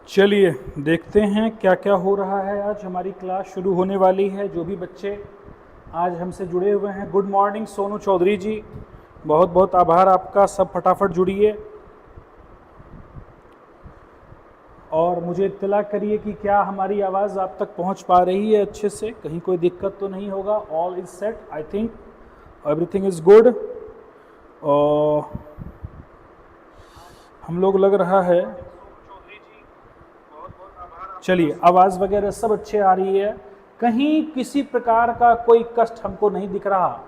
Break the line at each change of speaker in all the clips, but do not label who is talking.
चलिए देखते हैं क्या क्या हो रहा है। आज हमारी क्लास शुरू होने वाली है। जो भी बच्चे आज हमसे जुड़े हुए हैं, गुड मॉर्निंग सोनू चौधरी जी, बहुत बहुत आभार आपका। सब फटाफट जुड़िए और मुझे इत्तला करिए कि क्या हमारी आवाज़ आप तक पहुंच पा रही है अच्छे से, कहीं कोई दिक्कत तो नहीं होगा। All is set, I think everything is good. और हम लोग लग रहा है, चलिए आवाज़ वगैरह सब अच्छे आ रही है, कहीं किसी प्रकार का कोई कष्ट हमको नहीं दिख रहा।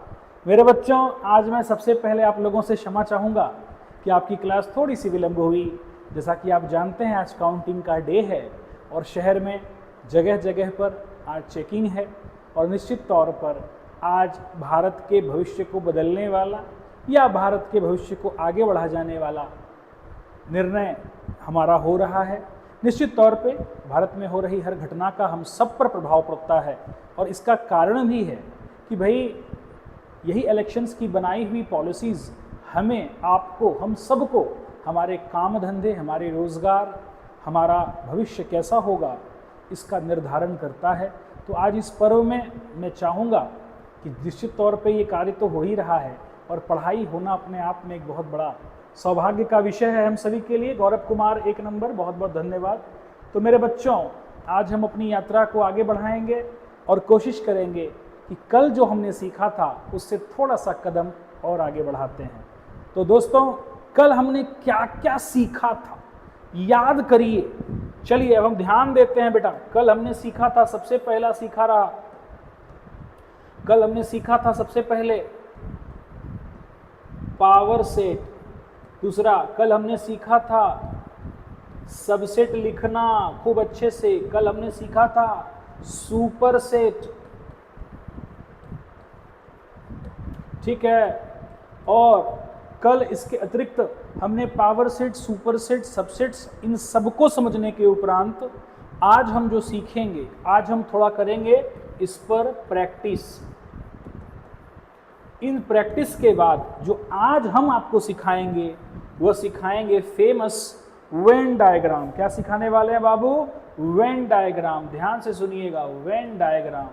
मेरे बच्चों, आज मैं सबसे पहले आप लोगों से क्षमा चाहूँगा कि आपकी क्लास थोड़ी सी विलम्ब हुई। जैसा कि आप जानते हैं आज काउंटिंग का डे है और शहर में जगह जगह पर आज चेकिंग है और निश्चित तौर पर आज भारत के भविष्य को बदलने वाला या भारत के भविष्य को आगे बढ़ा जाने वाला निर्णय हमारा हो रहा है। निश्चित तौर पे भारत में हो रही हर घटना का हम सब पर प्रभाव पड़ता है और इसका कारण भी है कि भाई यही इलेक्शंस की बनाई हुई पॉलिसीज़ हमें, आपको, हम सबको हमारे काम धंधे, हमारे रोज़गार, हमारा भविष्य कैसा होगा इसका निर्धारण करता है। तो आज इस पर्व में मैं चाहूँगा कि निश्चित तौर पे ये कार्य तो हो ही रहा है और पढ़ाई होना अपने आप में एक बहुत बड़ा सौभाग्य का विषय है हम सभी के लिए। गौरव कुमार 1 नंबर, बहुत बहुत धन्यवाद। तो मेरे बच्चों, आज हम अपनी यात्रा को आगे बढ़ाएंगे और कोशिश करेंगे कि कल जो हमने सीखा था उससे थोड़ा सा कदम और आगे बढ़ाते हैं। तो दोस्तों, कल हमने क्या क्या सीखा था याद करिए। चलिए अब हम ध्यान देते हैं बेटा। कल हमने सीखा था, सबसे पहला सीखा रहा, कल हमने सीखा था सबसे पहले पावर सेट। दूसरा, कल हमने सीखा था सबसेट लिखना खूब अच्छे से। कल हमने सीखा था सुपर सेट, ठीक है। और कल इसके अतिरिक्त हमने power set, super set, subsets, इन सबको समझने के उपरांत आज हम जो सीखेंगे, आज हम थोड़ा करेंगे इस पर प्रैक्टिस। इन प्रैक्टिस के बाद जो आज हम आपको सिखाएंगे वह सिखाएंगे फेमस वेन डायग्राम। क्या सिखाने वाले हैं बाबू? Venn diagram. ध्यान से सुनिएगा, वेन डायग्राम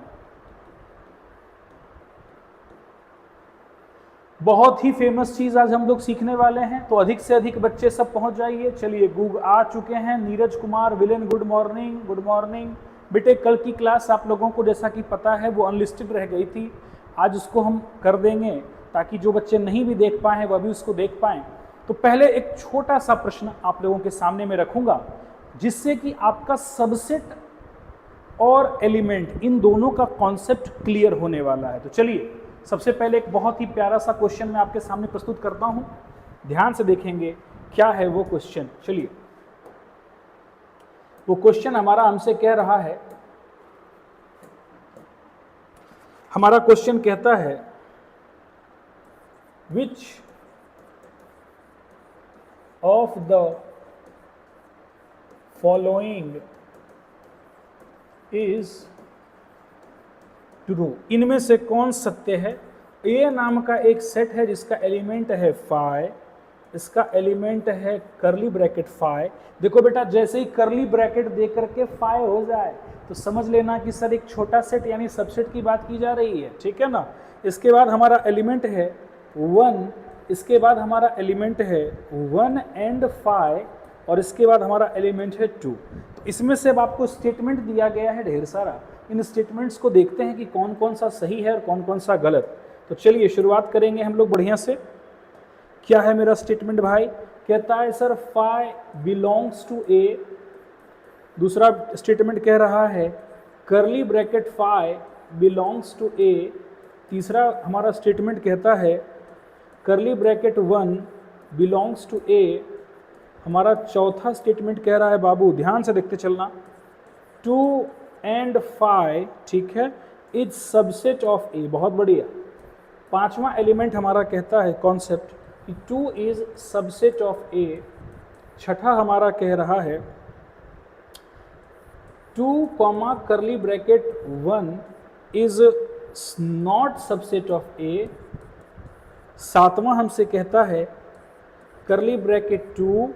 बहुत ही फेमस चीज आज हम लोग सीखने वाले हैं। तो अधिक से अधिक बच्चे सब पहुंच जाइए। चलिए गूग आ चुके हैं। Neeraj Kumar villain, good morning, good morning बेटे। कल की क्लास आप लोगों को जैसा कि पता है वो अनलिस्टेड रह गई थी, आज उसको हम कर देंगे ताकि जो बच्चे नहीं भी देख पाए वह भी उसको देख पाएं। तो पहले एक छोटा सा प्रश्न आप लोगों के सामने में रखूंगा जिससे कि आपका सबसेट और एलिमेंट, इन दोनों का कॉन्सेप्ट क्लियर होने वाला है। तो चलिए सबसे पहले एक बहुत ही प्यारा सा क्वेश्चन मैं आपके सामने प्रस्तुत करता हूं, ध्यान से देखेंगे क्या है वो क्वेश्चन। चलिए, वो क्वेश्चन हमारा हमसे कह रहा है, हमारा क्वेश्चन कहता है which of the following is true. इनमें से कौन सत्य है? ए नाम का एक सेट है जिसका एलिमेंट है फाई, इसका एलिमेंट है करली ब्रैकेट फाई। देखो बेटा, जैसे ही करली ब्रैकेट दे करके फाई हो जाए तो समझ लेना कि सर एक छोटा सेट यानी सबसेट की बात की जा रही है, ठीक है ना। इसके बाद हमारा एलिमेंट है 1, इसके बाद हमारा एलिमेंट है 1 एंड फाई, और इसके बाद हमारा एलिमेंट है 2। तो इसमें से अब आपको स्टेटमेंट दिया गया है ढेर सारा। इन स्टेटमेंट्स को देखते हैं कि कौन कौन सा सही है और कौन कौन सा गलत। तो चलिए शुरुआत करेंगे हम लोग बढ़िया से। क्या है मेरा स्टेटमेंट भाई? कहता है sir phi belongs to A. दूसरा स्टेटमेंट कह रहा है curly bracket phi belongs to A. तीसरा हमारा स्टेटमेंट कहता है करली ब्रैकेट 1 बिलोंग्स टू ए। हमारा चौथा स्टेटमेंट कह रहा है बाबू, ध्यान से देखते चलना, 2 एंड फाई, ठीक है, इज सबसेट ऑफ ए। बहुत बढ़िया। पांचवा एलिमेंट हमारा कहता है कॉन्सेप्ट कि 2 इज सबसेट ऑफ ए। छठा हमारा कह रहा है 2 comma curly bracket 1 is not subset of A. सातवां हमसे कहता है curly bracket 2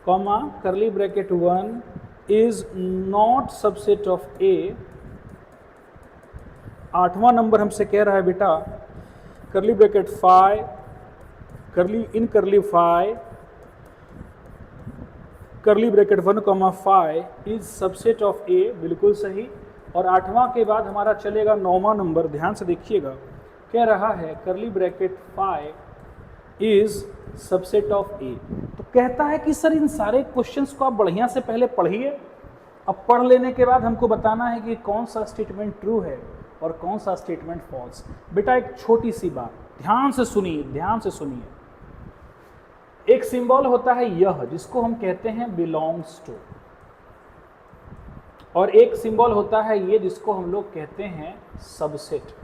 comma curly bracket 1 is not subset of A। 8वां नंबर हमसे कह रहा है बेटा curly bracket 5 curly 5 curly bracket 1 comma 5 is subset of A। बिल्कुल सही। और 8वां के बाद हमारा चलेगा 9वां नंबर, ध्यान से देखिएगा, कह रहा है curly bracket 5 is subset of A. तो कहता है कि सर इन सारे क्वेश्चंस को आप बढ़िया से पहले पढ़िए, अब पढ़ लेने के बाद हमको बताना है कि कौन सा स्टेटमेंट ट्रू है और कौन सा स्टेटमेंट फॉल्स। बेटा एक छोटी सी बात ध्यान से सुनिए, ध्यान से सुनिए। एक सिंबल होता है यह जिसको हम कहते हैं बिलोंग्स टू, और एक सिंबल होता है ये जिसको हम लोग कहते हैं सबसेट।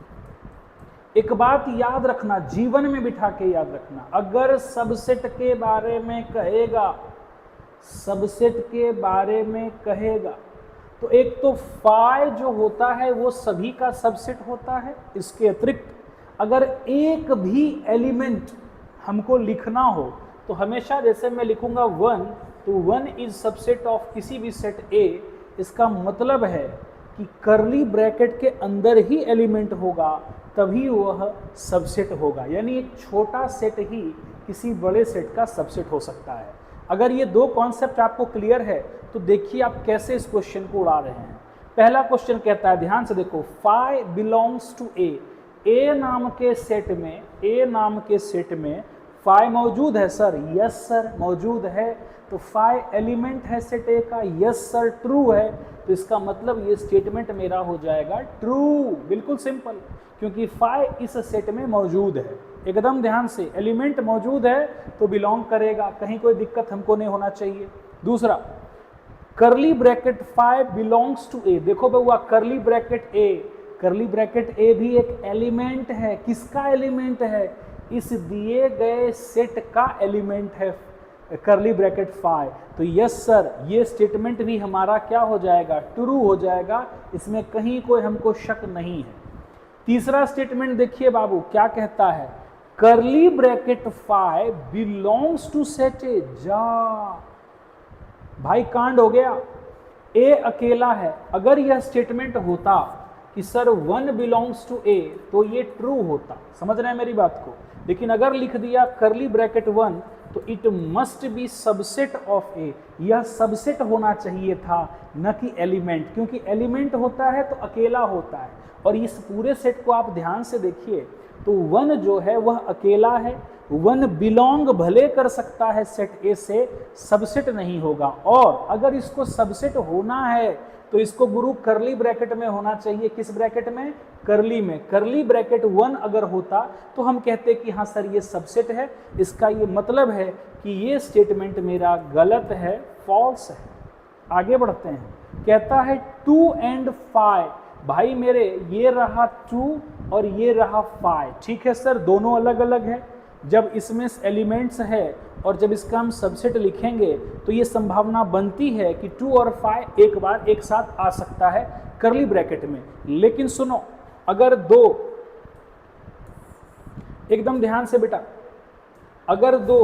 एक बात याद रखना, जीवन में बिठा के याद रखना, अगर सबसेट के बारे में कहेगा, सबसेट के बारे में कहेगा, तो एक तो फाई जो होता है वो सभी का सबसेट होता है। इसके अतिरिक्त अगर एक भी एलिमेंट हमको लिखना हो तो हमेशा जैसे मैं लिखूंगा 1, तो 1 इज सबसेट ऑफ किसी भी सेट ए। इसका मतलब है कि कर्ली ब्रैकेट के अंदर ही एलिमेंट होगा तभी वह सबसेट होगा, यानी एक छोटा सेट ही किसी बड़े सेट का सबसेट हो सकता है। अगर ये दो कॉन्सेप्ट आपको क्लियर है तो देखिए आप कैसे इस क्वेश्चन को उड़ा रहे हैं। पहला क्वेश्चन कहता है, ध्यान से देखो, फाई बिलोंग्स टू ए। ए नाम के सेट में, ए नाम के सेट में फाई मौजूद है सर? यस सर मौजूद है। तो फाई एलिमेंट है सेट ए का? यस सर ट्रू है। तो इसका मतलब ये स्टेटमेंट मेरा हो जाएगा ट्रू। बिल्कुल सिंपल, क्योंकि फाई इस सेट में मौजूद है। एकदम ध्यान से, एलिमेंट मौजूद है तो बिलोंग करेगा, कहीं कोई दिक्कत हमको नहीं होना चाहिए। दूसरा, curly bracket phi belongs to A. देखो बउआ, करली ब्रैकेट ए, करली ब्रैकेट ए भी एक एलिमेंट है। किसका एलिमेंट है? इस दिए गए सेट का एलिमेंट है करली ब्रैकेट फाई। तो यस सर, ये स्टेटमेंट भी हमारा क्या हो जाएगा? ट्रू हो जाएगा, इसमें कहीं कोई हमको शक नहीं है। तीसरा स्टेटमेंट देखिए बाबू, क्या कहता है? Curly bracket phi belongs to set A. जा भाई, कांड हो गया। ए अकेला है। अगर यह स्टेटमेंट होता कि सर 1 बिलोंग्स टू ए तो ये ट्रू होता, समझ रहे हैं मेरी बात को। लेकिन अगर लिख दिया करली ब्रैकेट 1 तो it must be subset of A. यह सबसेट होना चाहिए था, न कि एलिमेंट, क्योंकि एलिमेंट होता है तो अकेला होता है। और इस पूरे सेट को आप ध्यान से देखिए तो 1 जो है वह अकेला है। 1 बिलोंग भले कर सकता है सेट ए से, सबसेट नहीं होगा। और अगर इसको सबसेट होना है तो इसको गुरु करली ब्रैकेट में होना चाहिए। किस ब्रैकेट में? करली में। करली ब्रैकेट 1 अगर होता तो हम कहते कि हाँ सर ये सबसेट है। इसका ये मतलब है कि ये स्टेटमेंट मेरा गलत है, फॉल्स है। आगे बढ़ते हैं, कहता है 2 and 5। भाई मेरे, ये रहा 2 और ये रहा 5, ठीक है सर, दोनों अलग अलग है। जब इसमें एलिमेंट्स है और जब इसका हम सबसेट लिखेंगे तो ये संभावना बनती है कि 2 और 5 एक बार एक साथ आ सकता है करली ब्रैकेट में। लेकिन सुनो, अगर 2, एकदम ध्यान से बेटा, अगर 2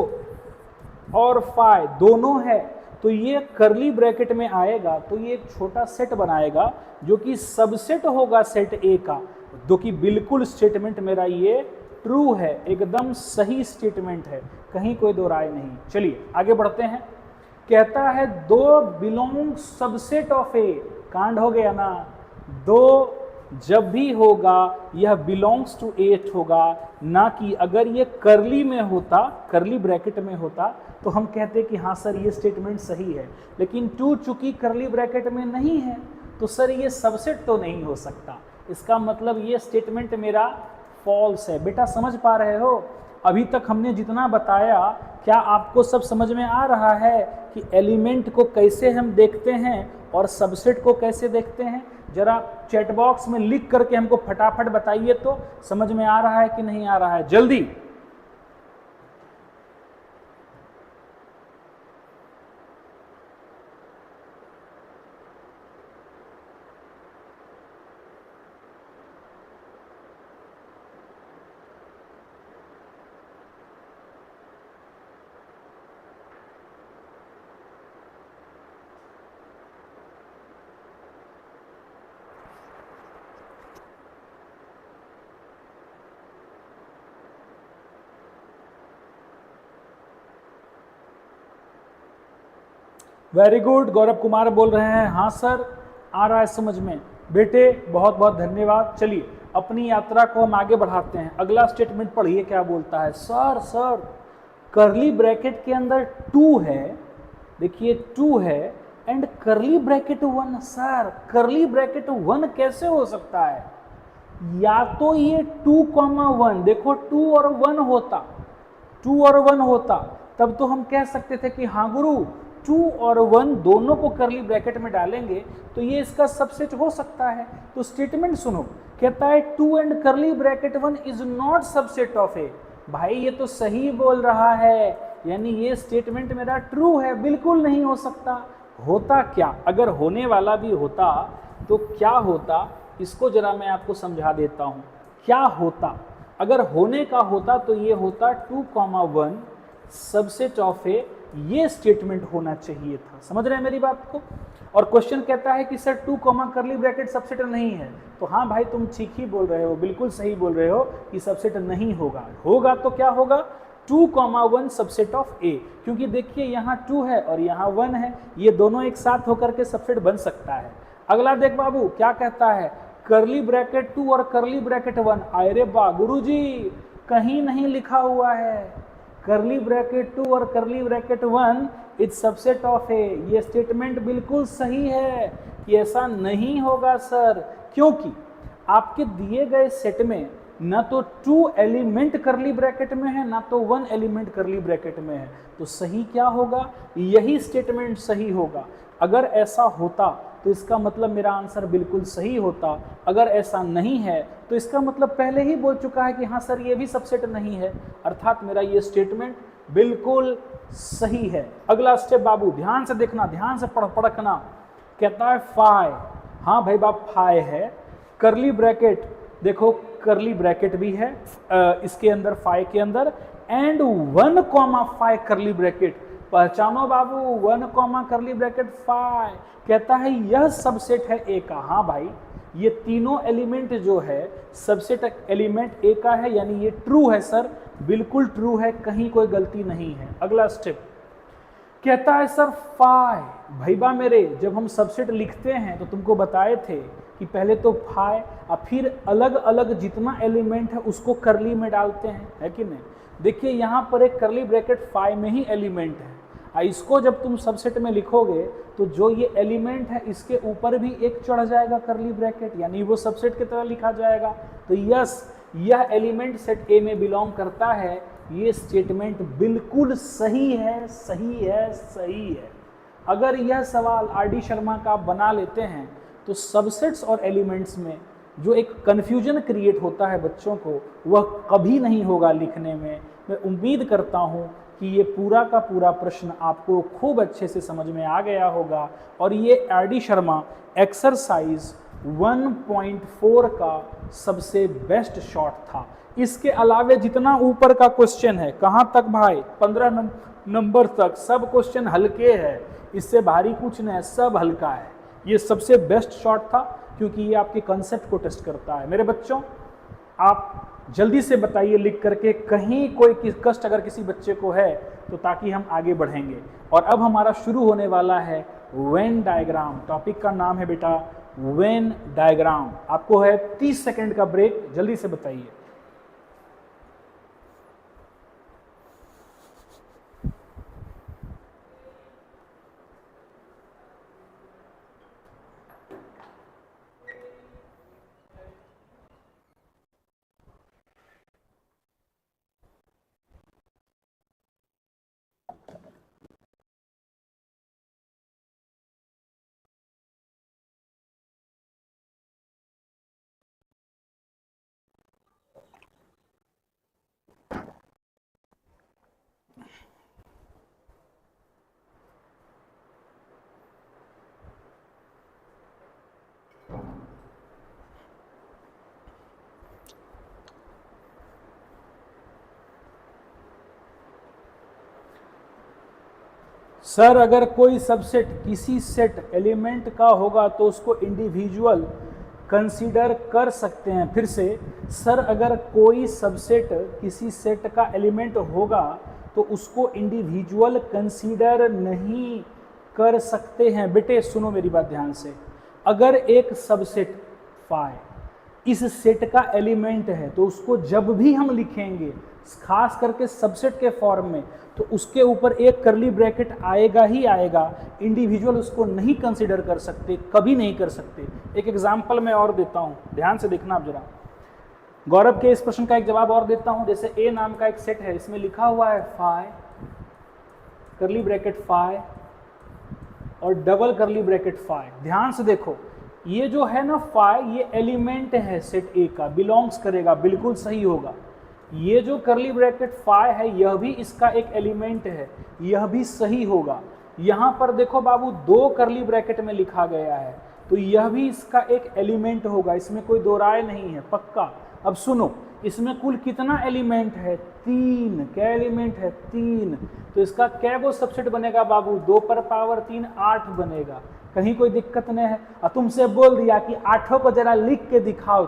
और 5 दोनों है तो ये करली ब्रैकेट में आएगा तो ये एक छोटा सेट बनाएगा जो कि सबसेट होगा सेट ए का। जो कि बिल्कुल स्टेटमेंट मेरा ये ट्रू है, एकदम सही स्टेटमेंट है, कहीं कोई दो राय नहीं। चलिए आगे बढ़ते हैं। कहता है 2 बिलोंग सबसेट ऑफ ए। कांड हो गया ना। 2 जब भी होगा यह बिलोंग्स टू 8 होगा, ना कि अगर ये करली में होता, करली ब्रैकेट में होता तो हम कहते कि हाँ सर ये स्टेटमेंट सही है। लेकिन 2 चूंकि करली ब्रैकेट में नहीं है तो सर ये सबसेट तो नहीं हो सकता। इसका मतलब ये स्टेटमेंट मेरा फॉल्स है। बेटा समझ पा रहे हो? अभी तक हमने जितना बताया, क्या आपको सब समझ में आ रहा है कि एलिमेंट को कैसे हम देखते हैं और सबसेट को कैसे देखते हैं? जरा चैट बॉक्स में लिख करके हमको फटाफट बताइए तो समझ में आ रहा है कि नहीं आ रहा है, जल्दी। वेरी गुड, गौरव कुमार बोल रहे हैं हाँ सर आ रहा है समझ में। बेटे बहुत बहुत धन्यवाद। चलिए अपनी यात्रा को हम आगे बढ़ाते हैं। अगला स्टेटमेंट पढ़िए क्या बोलता है। सर करली ब्रैकेट के अंदर 2 है, देखिए 2 है एंड करली ब्रैकेट 1। सर करली ब्रैकेट 1 कैसे हो सकता है? या तो ये 2,1, देखो 2 और 1 होता, 2 और 1 होता, तब तो हम कह सकते थे कि हाँ गुरु 2 और 1 दोनों को करली ब्रैकेट में डालेंगे तो ये इसका सबसेट हो सकता है। तो स्टेटमेंट सुनो, कहता है 2 and curly bracket 1 is not subset of A. भाई ये तो सही बोल रहा है, यानी ये स्टेटमेंट मेरा ट्रू है, बिल्कुल नहीं हो सकता। होता क्या? अगर होने वाला भी होता तो क्या होता, इसको जरा मैं आपको समझा देता हूं। क्या होता? अगर होने का होता तो ये होता 2,1 सबसेट ऑफ ए, ये स्टेटमेंट होना चाहिए था। समझ रहे हैं मेरी बात को? और क्वेश्चन कहता है कि सर 2 करली ब्रैकेट सबसेट नहीं है, तो हाँ भाई तुम ठीक ही बोल रहे हो, बिल्कुल सही बोल रहे हो कि सबसेट नहीं होगा। होगा तो क्या होगा? 2,1 सबसेट ऑफ ए, क्योंकि देखिए यहाँ 2 है और यहाँ 1 है, ये दोनों एक साथ होकर के सबसेट बन सकता है। अगला देख बाबू क्या कहता है, करली ब्रैकेट 2 और करली ब्रैकेट 1। अरे वाह गुरुजी, कहीं नहीं लिखा हुआ है करली ब्रैकेट 2 और curly bracket 1 is subset of A. ये स्टेटमेंट बिल्कुल सही है कि ऐसा नहीं होगा सर, क्योंकि आपके दिए गए सेट में ना तो 2 एलिमेंट करली ब्रैकेट में है ना तो 1 एलिमेंट करली ब्रैकेट में है। तो सही क्या होगा? यही स्टेटमेंट सही होगा। अगर ऐसा होता तो इसका मतलब मेरा आंसर बिल्कुल सही होता। अगर ऐसा नहीं है तो इसका मतलब पहले ही बोल चुका है कि हाँ सर ये भी सबसेट नहीं है, अर्थात मेरा ये स्टेटमेंट बिल्कुल सही है। अगला स्टेप बाबू ध्यान से देखना, ध्यान से पढ़ना। कहता है फाई। हाँ भाई बाप फाई है। करली ब्रैकेट, देखो करली ब्रैकेट भी है इसके अंदर, फाई के अंदर, एंड 1,5 करली ब्रैकेट। पहचानो बाबू 1, करली ब्रैकेट 5। कहता है यह सबसेट है ए का। हाँ भाई ये तीनों एलिमेंट जो है सबसेट एलिमेंट ए का है, यानी ये ट्रू है सर, बिल्कुल ट्रू है, कहीं कोई गलती नहीं है। अगला स्टेप कहता है सर 5। भाई बा मेरे, जब हम सबसेट लिखते हैं तो तुमको बताए थे कि पहले तो 5 और फिर अलग अलग जितना एलिमेंट है उसको करली में डालते हैं, है कि नहीं? देखिए यहाँ पर एक करली ब्रैकेट 5 में ही एलिमेंट है, इसको जब तुम सबसेट में लिखोगे तो जो ये एलिमेंट है इसके ऊपर भी एक चढ़ जाएगा करली ब्रैकेट, यानी वो सबसेट की तरह लिखा जाएगा। तो यस, यह एलिमेंट सेट ए में बिलोंग करता है। ये स्टेटमेंट बिल्कुल सही है, सही है, सही है। अगर यह सवाल आर.डी. शर्मा का बना लेते हैं तो सबसेट्स और एलिमेंट्स में जो एक कन्फ्यूजन क्रिएट होता है बच्चों को, वह कभी नहीं होगा लिखने में। मैं उम्मीद करता हूँ कि ये पूरा का पूरा प्रश्न आपको खूब अच्छे से समझ में आ गया होगा। और ये आर.डी. शर्मा एक्सरसाइज 1.4 का सबसे बेस्ट शॉट था। इसके अलावे जितना ऊपर का क्वेश्चन है, कहाँ तक भाई? 15 नंबर तक सब क्वेश्चन हल्के हैं, इससे भारी कुछ नहीं है, सब हल्का है। ये सबसे बेस्ट शॉट था क्योंकि ये आपके कंसेप्ट को टेस्ट करता है। मेरे बच्चों आप जल्दी से बताइए लिख करके, कहीं कोई कष्ट अगर किसी बच्चे को है तो, ताकि हम आगे बढ़ेंगे। और अब हमारा शुरू होने वाला है वेन डायग्राम। टॉपिक का नाम है बेटा वेन डायग्राम। आपको है 30 सेकंड का ब्रेक, जल्दी से बताइए। सर अगर कोई सबसेट किसी सेट एलिमेंट का होगा तो उसको इंडिविजुअल कंसीडर कर सकते हैं। फिर से सर, अगर कोई सबसेट किसी सेट का एलिमेंट होगा तो उसको इंडिविजुअल कंसीडर नहीं कर सकते हैं। बेटे सुनो मेरी बात ध्यान से, अगर एक सबसेट फाई इस सेट का एलिमेंट है तो उसको जब भी हम लिखेंगे खास करके सबसेट के फॉर्म में तो उसके ऊपर एक करली ब्रैकेट आएगा ही आएगा। इंडिविजुअल उसको नहीं कंसीडर कर सकते, कभी नहीं कर सकते। एक एग्जांपल मैं और देता हूं, ध्यान से देखना आप जरा। गौरव के इस प्रश्न का एक जवाब और देता हूं। जैसे ए नाम का एक सेट है, इसमें लिखा हुआ है फाई करली ब्रैकेट फाई और डबल करली ब्रैकेट फाई। ध्यान से देखो, ये जो है ना फाई, ये एलिमेंट है सेट ए का, बिलोंग्स करेगा, बिल्कुल सही होगा। ये जो करली ब्रैकेट फाई है यह भी इसका एक एलिमेंट है, यह भी सही होगा। यहां पर देखो बाबू 2 करली ब्रैकेट में लिखा गया है तो यह भी इसका एक एलिमेंट होगा, इसमें कोई दो राय नहीं है, पक्का। अब सुनो, इसमें कुल कितना एलिमेंट है? 3। क्या एलिमेंट है? 3। तो इसका क्या वो सबसेट बनेगा बाबू? 2 पर पावर 3 8 बनेगा। कहीं कोई दिक्कत नहीं है। और तुमसे बोल दिया कि 8 को जरा लिख के दिखाओ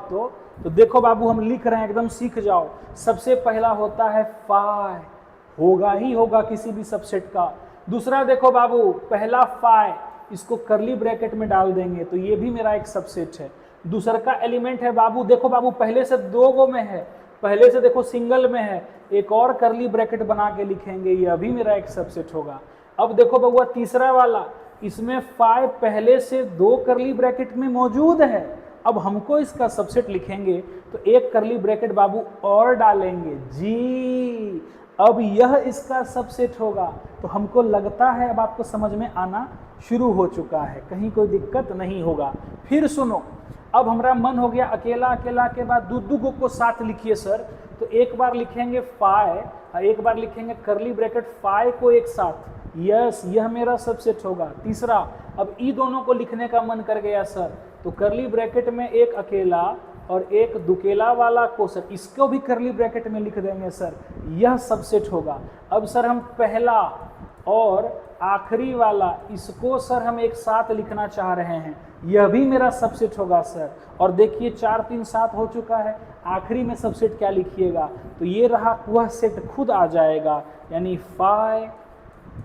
तो देखो बाबू हम लिख रहे हैं, एकदम सीख जाओ। सबसे पहला होता है फाई, होगा ही होगा किसी भी सबसेट का। दूसरा देखो बाबू, पहला फाई, इसको करली ब्रैकेट में डाल देंगे तो ये भी मेरा एक सबसेट है। दूसरा का एलिमेंट है बाबू, देखो बाबू पहले से 2 गो में है, पहले से देखो सिंगल में है, एक और करली ब्रैकेट बना के लिखेंगे, यह भी मेरा एक सबसेट होगा। अब देखो बबुआ तीसरा वाला, इसमें फाई पहले से 2 करली ब्रैकेट में मौजूद है। अब हमको इसका सबसेट लिखेंगे तो एक करली ब्रैकेट बाबू और डालेंगे जी, अब यह इसका सबसेट होगा। तो हमको लगता है अब आपको समझ में आना शुरू हो चुका है, कहीं कोई दिक्कत नहीं होगा। फिर सुनो, अब हमारा मन हो गया अकेला अकेला के बाद दो को साथ लिखिए सर, तो एक बार लिखेंगे फाई और एक बार लिखेंगे करली ब्रैकेट फाई को एक साथ। यस, यह मेरा सबसेट होगा। तीसरा, अब ई दोनों को लिखने का मन कर गया सर, तो करली ब्रैकेट में एक अकेला और एक दुकेला वाला को सर इसको भी करली ब्रैकेट में लिख देंगे सर, यह सबसेट होगा। अब सर हम पहला और आखिरी वाला इसको सर हम एक साथ लिखना चाह रहे हैं, यह भी मेरा सबसेट होगा सर। और देखिए 4 3 7 हो चुका है, आखिरी में सबसेट क्या लिखिएगा? तो ये रहा, वह सेट खुद आ जाएगा, यानी phi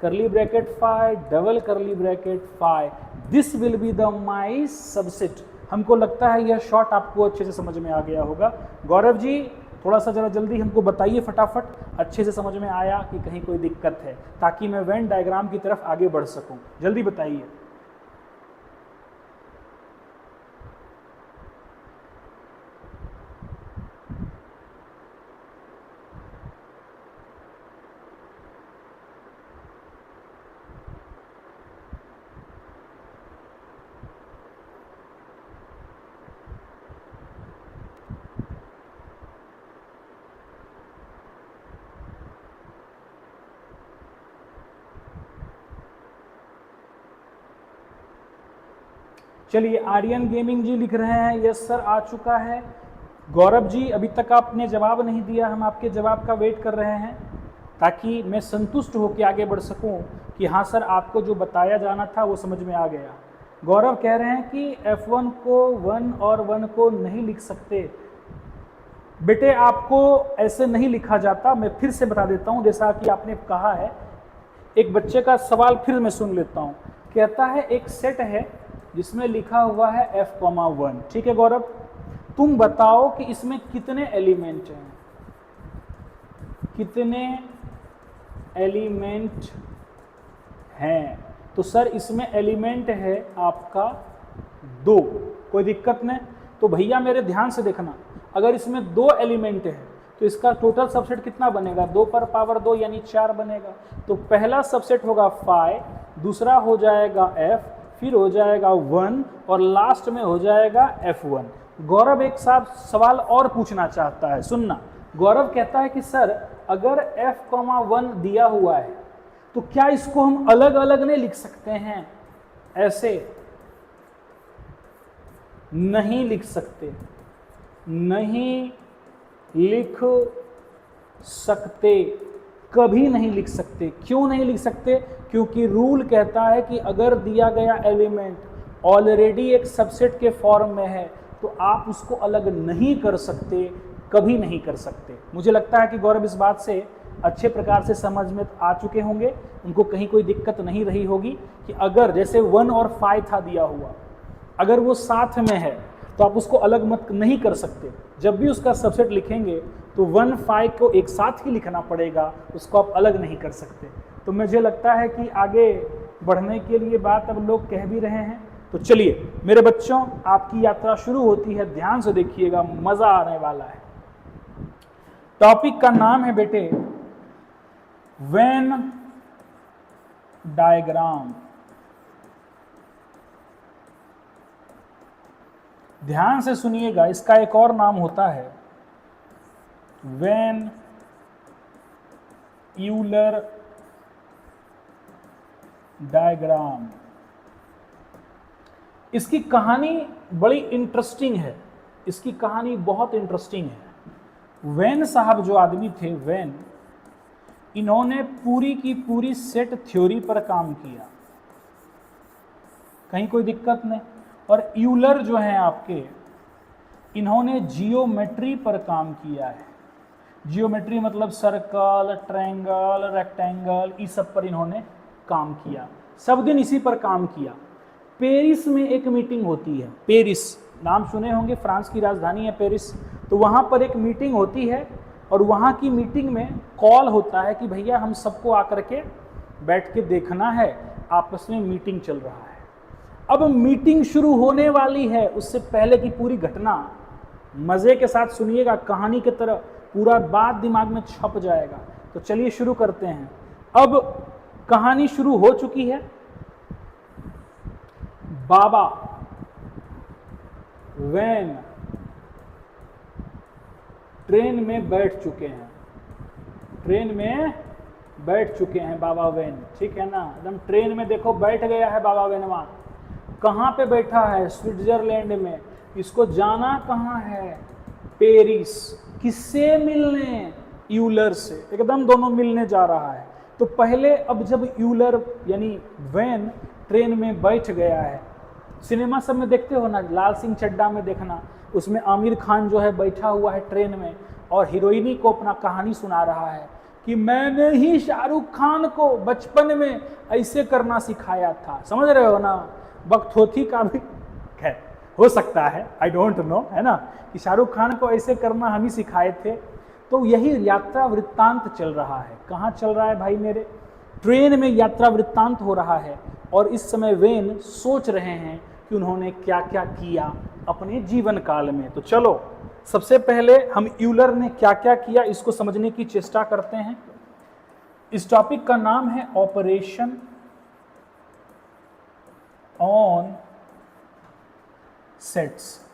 curly bracket phi double curly bracket phi, this will be the my subset. हमको लगता है यह शॉर्ट आपको अच्छे से समझ में आ गया होगा। गौरव जी थोड़ा सा जरा जल्दी हमको बताइए फटाफट, अच्छे से समझ में आया कि कहीं कोई दिक्कत है, ताकि मैं वेन डायग्राम की तरफ आगे बढ़ सकूं। जल्दी बताइए। चलिए, आर्यन गेमिंग जी लिख रहे हैं यस सर आ चुका है। गौरव जी अभी तक आपने जवाब नहीं दिया, हम आपके जवाब का वेट कर रहे हैं ताकि मैं संतुष्ट होकर आगे बढ़ सकूं कि हाँ सर आपको जो बताया जाना था वो समझ में आ गया। गौरव कह रहे हैं कि F1 को 1 और 1 को नहीं लिख सकते। बेटे आपको ऐसे नहीं लिखा जाता, मैं फिर से बता देता हूँ जैसा कि आपने कहा है। एक बच्चे का सवाल फिर मैं सुन लेता हूँ। कहता है एक सेट है जिसमें लिखा हुआ है F1, ठीक है गौरव, तुम बताओ कि इसमें कितने एलिमेंट हैं, कितने एलिमेंट हैं? तो सर इसमें एलिमेंट है आपका 2, कोई दिक्कत नहीं। तो भैया मेरे ध्यान से देखना, अगर इसमें 2 एलिमेंट है तो इसका टोटल सबसेट कितना बनेगा? 2 पर पावर 2 यानी 4 बनेगा। तो पहला सबसेट होगा फाई, दूसरा हो जाएगा F, फिर हो जाएगा 1 और लास्ट में हो जाएगा F1। गौरव एक साथ सवाल और पूछना चाहता है, सुनना। गौरव कहता है कि सर अगर F1 दिया हुआ है तो क्या इसको हम अलग अलग नहीं लिख सकते हैं? ऐसे नहीं लिख सकते, नहीं लिख सकते, कभी नहीं लिख सकते। क्यों नहीं लिख सकते? क्योंकि रूल कहता है कि अगर दिया गया एलिमेंट ऑलरेडी एक सबसेट के फॉर्म में है तो आप उसको अलग नहीं कर सकते, कभी नहीं कर सकते। मुझे लगता है कि गौरव इस बात से अच्छे प्रकार से समझ में आ चुके होंगे, उनको कहीं कोई दिक्कत नहीं रही होगी कि अगर जैसे 1 और 5 था दिया हुआ, अगर वो साथ में है तो आप उसको अलग मत नहीं कर सकते। जब भी उसका सबसेट लिखेंगे तो 1 5 को एक साथ ही लिखना पड़ेगा, उसको आप अलग नहीं कर सकते। तो मुझे लगता है कि आगे बढ़ने के लिए बात अब लोग कह भी रहे हैं। तो चलिए मेरे बच्चों, आपकी यात्रा शुरू होती है, ध्यान से देखिएगा, मजा आने वाला है। टॉपिक का नाम है बेटे वेन डायग्राम। ध्यान से सुनिएगा, इसका एक और नाम होता है वेन यूलर डायग्राम। इसकी कहानी बड़ी इंटरेस्टिंग है, इसकी कहानी बहुत इंटरेस्टिंग है। वेन साहब जो आदमी थे, वेन, इन्होंने पूरी की पूरी सेट थ्योरी पर काम किया, कहीं कोई दिक्कत नहीं। और यूलर जो हैं आपके, इन्होंने जियोमेट्री पर काम किया है। जियोमेट्री मतलब सर्कल, ट्रायंगल, रेक्टेंगल, इस सब पर इन्होंने काम किया, सब दिन इसी पर काम किया। पेरिस में एक मीटिंग होती है, पेरिस नाम सुने होंगे, फ्रांस की राजधानी है पेरिस। तो वहाँ पर एक मीटिंग होती है और वहाँ की मीटिंग में कॉल होता है कि भैया हम सबको आकर के बैठ के देखना है, आपस में मीटिंग चल रहा है। अब मीटिंग शुरू होने वाली है, उससे पहले की पूरी घटना मज़े के साथ सुनिएगा, कहानी की तरह पूरा बात दिमाग में छप जाएगा। तो चलिए शुरू करते हैं। अब कहानी शुरू हो चुकी है। बाबा वैन ट्रेन में बैठ चुके हैं, ट्रेन में बैठ चुके हैं बाबा वैन, ठीक है ना, एकदम ट्रेन में देखो बैठ गया है बाबा वैन। वहाँ कहाँ पे बैठा है? स्विट्जरलैंड में। इसको जाना कहाँ है? पेरिस। किससे मिलने? यूलर से, एकदम दोनों मिलने जा रहा है। तो पहले अब जब यूलर यानी वैन ट्रेन में बैठ गया है, सिनेमा सब में देखते हो ना, लाल सिंह चड्ढा में देखना, उसमें आमिर खान जो है बैठा हुआ है ट्रेन में और हीरोइनी को अपना कहानी सुना रहा है कि मैंने ही शाहरुख खान को बचपन में ऐसे करना सिखाया था। समझ रहे हो ना? बकथोथी का भी है, हो सकता है, आई डोंट नो, है ना, कि शाहरुख खान को ऐसे करना हम ही सिखाए थे। तो यही यात्रा वृत्तांत चल रहा है। कहाँ चल रहा है भाई मेरे? ट्रेन में यात्रा वृत्तांत हो रहा है। और इस समय वेन सोच रहे हैं कि उन्होंने क्या क्या किया अपने जीवन काल में। तो चलो सबसे पहले हम यूलर ने क्या क्या किया इसको समझने की चेष्टा करते हैं। इस टॉपिक का नाम है ऑपरेशन ऑन सेट्स।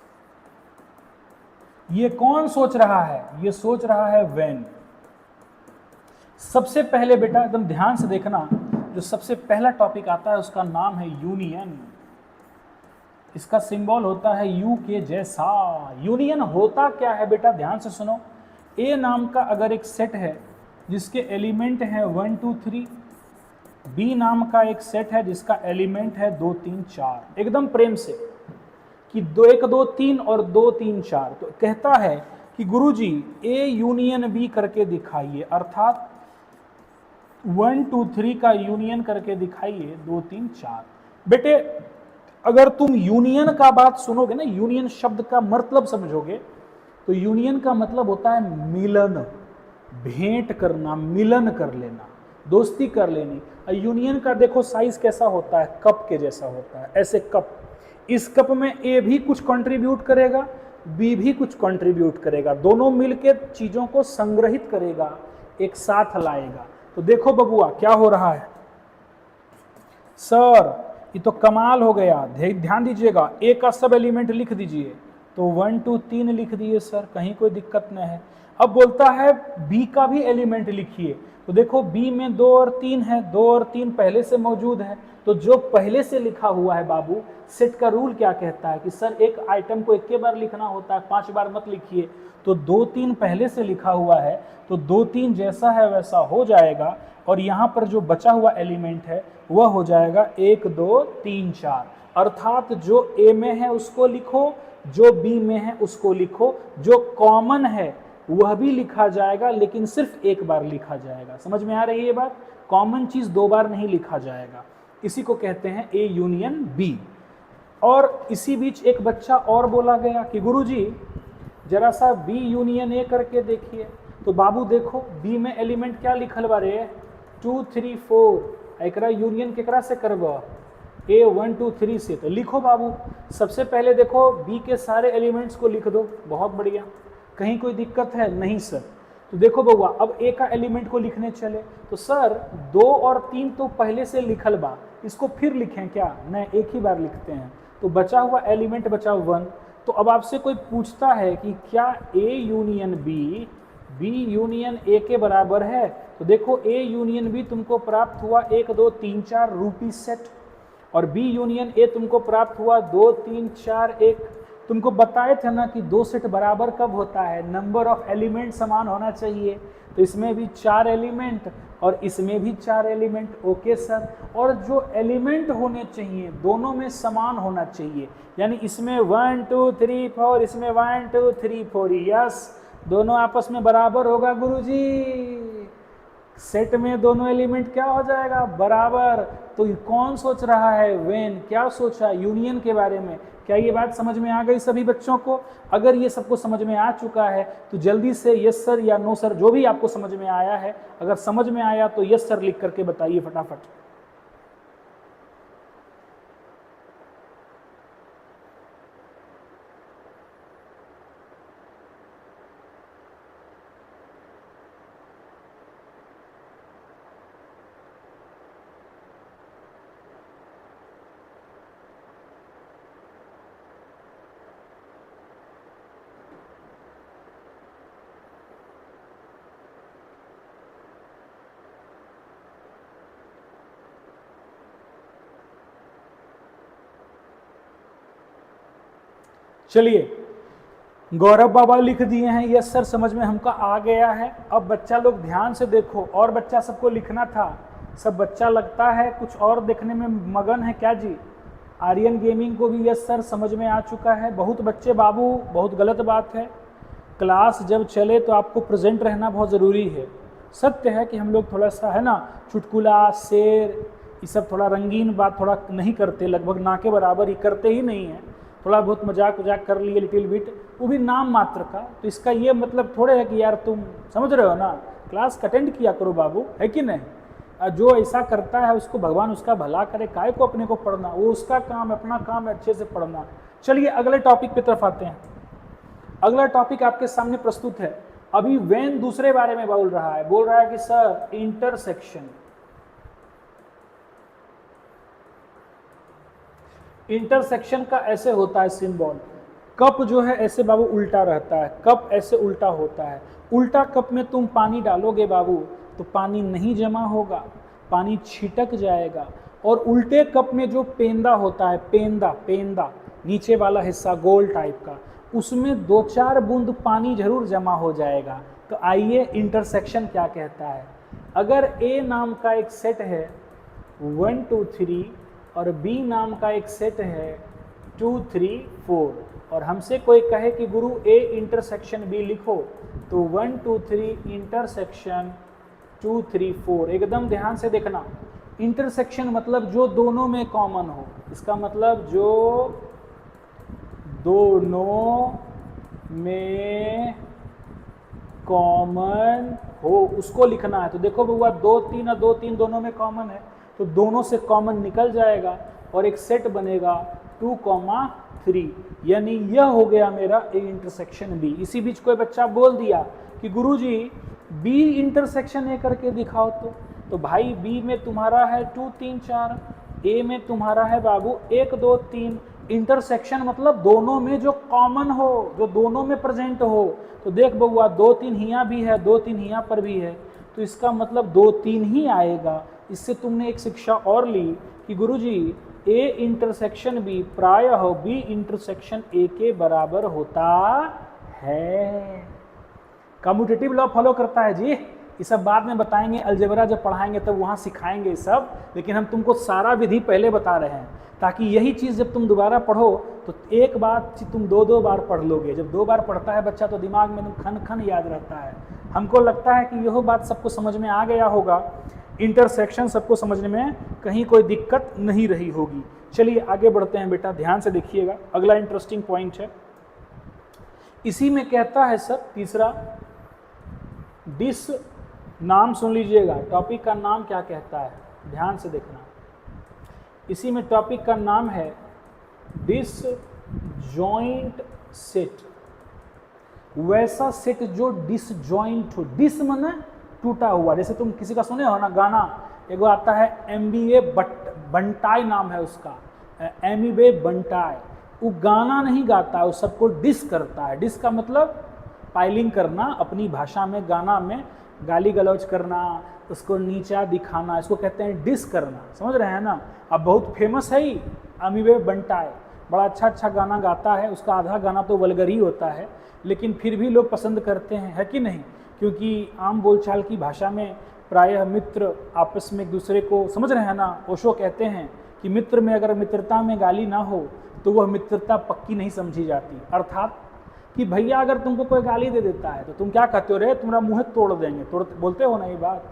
ये कौन सोच रहा है? ये सोच रहा है वेन। सबसे पहले बेटा एकदम ध्यान से देखना, जो सबसे पहला टॉपिक आता है उसका नाम है यूनियन। इसका सिंबल होता है यू के जैसा। यूनियन होता क्या है बेटा? ध्यान से सुनो। ए नाम का अगर एक सेट है जिसके एलिमेंट हैं 1 2 3, बी नाम का एक सेट है जिसका एलिमेंट है 2 3 4, एकदम प्रेम से कि 1 2 3 और 2 3 4, तो कहता है कि गुरुजी ए यूनियन बी करके दिखाइए, अर्थात 1 2 3 का यूनियन करके दिखाइए 2 3 4। बेटे अगर तुम यूनियन का बात सुनोगे ना, यूनियन शब्द का मतलब समझोगे, तो यूनियन का मतलब होता है मिलन, भेंट करना, मिलन कर लेना, दोस्ती कर लेनी। यूनियन का देखो साइज कैसा होता है, कप के जैसा होता है, ऐसे कप। इस कप में ए भी कुछ कंट्रीब्यूट करेगा, बी भी कुछ कंट्रीब्यूट करेगा, दोनों मिलकर चीजों को संग्रहित करेगा, एक साथ लाएगा। तो देखो बबुआ क्या हो रहा है। सर ये तो कमाल हो गया, ध्यान दीजिएगा, ए का सब एलिमेंट लिख दीजिए। तो 1 2 3 लिख दिए सर, कहीं कोई दिक्कत नहीं है। अब बोलता है बी का भी एलिमेंट लिखिए। तो देखो बी में 2 और 3 है, 2 और 3 पहले से मौजूद है। तो जो पहले से लिखा हुआ है बाबू, सेट का रूल क्या कहता है कि सर एक आइटम को एक बार लिखना होता है, 5 बार मत लिखिए। तो 2 3 पहले से लिखा हुआ है, तो 2 3 जैसा है वैसा हो जाएगा। और यहाँ पर जो बचा हुआ एलिमेंट है वह हो जाएगा 1 2 3 4, अर्थात जो ए में है उसको लिखो, जो बी में है उसको लिखो, जो कॉमन है वह भी लिखा जाएगा, लेकिन सिर्फ एक बार लिखा जाएगा। समझ में आ रही है ये बात? कॉमन चीज दो बार नहीं लिखा जाएगा। इसी को कहते हैं ए यूनियन बी। और इसी बीच एक बच्चा और बोला गया कि गुरुजी जरा सा बी यूनियन ए करके देखिए। तो बाबू देखो बी में एलिमेंट क्या लिखल बारे, 2 3 4। एकरा यूनियन केकरा से करब, ए 1 2 3 से। तो लिखो बाबू, सबसे पहले देखो बी के सारे एलिमेंट्स को लिख दो। बहुत बढ़िया, कहीं कोई दिक्कत है? नहीं सर। तो देखो बउआ, अब ए का एलिमेंट को लिखने चले तो सर 2 और 3 तो पहले से लिखल बा, इसको फिर लिखें क्या? नहीं, एक ही बार लिखते हैं। तो बचा हुआ एलिमेंट बचा 1। तो अब आपसे कोई पूछता है कि क्या A union B B union A के बराबर है? तो देखो ए यूनियन बी तुमको प्राप्त हुआ 1 2 3 4 रूपी सेट, और बी यूनियन ए तुमको प्राप्त हुआ 2 3 4 1। तुमको बताए थे ना कि 2 सेट बराबर कब होता है, नंबर ऑफ एलिमेंट समान होना चाहिए। तो इसमें भी 4 एलिमेंट और इसमें भी 4 एलिमेंट। Okay sir. और जो एलिमेंट होने चाहिए दोनों में समान होना चाहिए, यानी इसमें 1 2 3 4, इसमें 1 2 3 4। यस, दोनों आपस में बराबर होगा गुरुजी। सेट में दोनों एलिमेंट क्या हो जाएगा, बराबर। तो कौन सोच रहा है, वेन क्या सोचा, यूनियन के बारे में। क्या ये बात समझ में आ गई सभी बच्चों को? अगर ये सबको समझ में आ चुका है तो जल्दी से यस सर या नो सर, जो भी आपको समझ में आया है, अगर समझ में आया तो यस सर लिख करके बताइए फटाफट। चलिए, गौरव बाबा लिख दिए हैं यस सर, समझ में हमका आ गया है। अब बच्चा लोग ध्यान से देखो, और बच्चा सबको लिखना था। सब बच्चा लगता है कुछ और देखने में मगन है क्या जी? आर्यन गेमिंग को भी यस सर समझ में आ चुका है। बहुत बच्चे बाबू, बहुत गलत बात है। क्लास जब चले तो आपको प्रेजेंट रहना बहुत ज़रूरी है। सत्य है कि हम लोग थोड़ा सा है ना चुटकुला, शेर, ये सब थोड़ा रंगीन बात थोड़ा नहीं करते, लगभग ना के बराबर ही करते ही नहीं है। थोड़ा बहुत मजाक वजाक कर लिए लिटिल बिट, वो भी नाम मात्र का। तो इसका ये मतलब थोड़े है कि यार तुम समझ रहे हो ना, क्लास अटेंड किया करो बाबू, है कि नहीं? जो ऐसा करता है उसको भगवान उसका भला करे, काय को अपने को पढ़ना, वो उसका काम, अपना काम है अच्छे से पढ़ना। चलिए अगले टॉपिक पे तरफ आते हैं। अगला टॉपिक आपके सामने प्रस्तुत है। अभी वेन दूसरे बारे में बोल रहा है कि सर इंटरसेक्शन। इंटरसेक्शन का ऐसे होता है सिंबल, कप जो है ऐसे बाबू उल्टा रहता है, कप ऐसे उल्टा होता है। उल्टा कप में तुम पानी डालोगे बाबू तो पानी नहीं जमा होगा, पानी छिटक जाएगा। और उल्टे कप में जो पेंदा होता है, पेंदा नीचे वाला हिस्सा गोल टाइप का, उसमें 2-4 बूंद पानी जरूर जमा हो जाएगा। तो आइए इंटरसेक्शन क्या कहता है। अगर ए नाम का एक सेट है 1 2 3 और बी नाम का एक सेट है 2 3 4, और हमसे कोई कहे कि गुरु ए इंटरसेक्शन बी लिखो, तो 1 2 3 इंटरसेक्शन 2 3 4। एकदम ध्यान से देखना, इंटरसेक्शन मतलब जो दोनों में कॉमन हो। इसका मतलब जो दोनों में कॉमन हो उसको लिखना है। तो देखो बउआ 2 3 और 2 3 दोनों में कॉमन है, तो दोनों से कॉमन निकल जाएगा और एक सेट बनेगा 2 3, यानी यह हो गया मेरा ए इंटरसेक्शन बी। इसी बीच कोई बच्चा बोल दिया कि गुरुजी बी इंटरसेक्शन ए करके दिखाओ। तो भाई बी में तुम्हारा है 2 3 4, ए में तुम्हारा है बाबू 1 2 3। इंटरसेक्शन मतलब दोनों में जो कॉमन हो, जो दोनों में प्रेजेंट हो। तो देख बउआ 2 3 हियाँ भी है, 2 3 हियाँ पर भी है, तो इसका मतलब 2 3 ही आएगा। इससे तुमने एक शिक्षा और ली कि गुरुजी ए इंटरसेक्शन बी प्रायः बी इंटरसेक्शन ए के बराबर होता है। कम्यूटेटिव लॉ फॉलो करता है जी, ये सब बाद में बताएंगे, अलजेब्रा जब पढ़ाएंगे तब वहाँ सिखाएंगे ये सब, लेकिन हम तुमको सारा विधि पहले बता रहे हैं ताकि यही चीज़ जब तुम दोबारा पढ़ो तो एक बात तुम दो दो बार पढ़ लोगे। जब 2 बार पढ़ता है बच्चा तो दिमाग में खन खन याद रहता है। हमको लगता है कि यह बात सबको समझ में आ गया होगा, इंटरसेक्शन सबको समझने में कहीं कोई दिक्कत नहीं रही होगी। चलिए आगे बढ़ते हैं बेटा, ध्यान से देखिएगा, अगला इंटरेस्टिंग पॉइंट है। इसी में कहता है सर तीसरा, डिस, नाम सुन लीजिएगा, टॉपिक का नाम क्या कहता है, ध्यान से देखना। इसी में टॉपिक का नाम है डिसजॉइंट सेट। वैसा सेट जो डिसजॉइंट हो, डिस माने टूटा हुआ। जैसे तुम किसी का सुने हो ना गाना, एगो आता है एमबीए बंटाई नाम है उसका, एमीबे बंटाई, वो गाना नहीं गाता है, वो सबको डिस करता है। डिस का मतलब पाइलिंग करना, अपनी भाषा में गाना में गाली गलौज करना, उसको नीचा दिखाना, इसको कहते हैं डिस करना, समझ रहे हैं ना। अब बहुत फेमस है ही एमीबे बंटाई, बड़ा अच्छा गाना गाता है, उसका आधा गाना तो वल्गर ही होता है, लेकिन फिर भी लोग पसंद करते हैं, है कि नहीं, क्योंकि आम बोलचाल की भाषा में प्रायः मित्र आपस में एक दूसरे को, समझ रहे हैं ना, ओशो कहते हैं कि मित्र में अगर मित्रता में गाली ना हो तो वह मित्रता पक्की नहीं समझी जाती। अर्थात कि भैया अगर तुमको कोई गाली दे देता है तो तुम क्या कहते हो, रे तुम्हारा मुँह तोड़ देंगे, बोलते हो ना ये बात।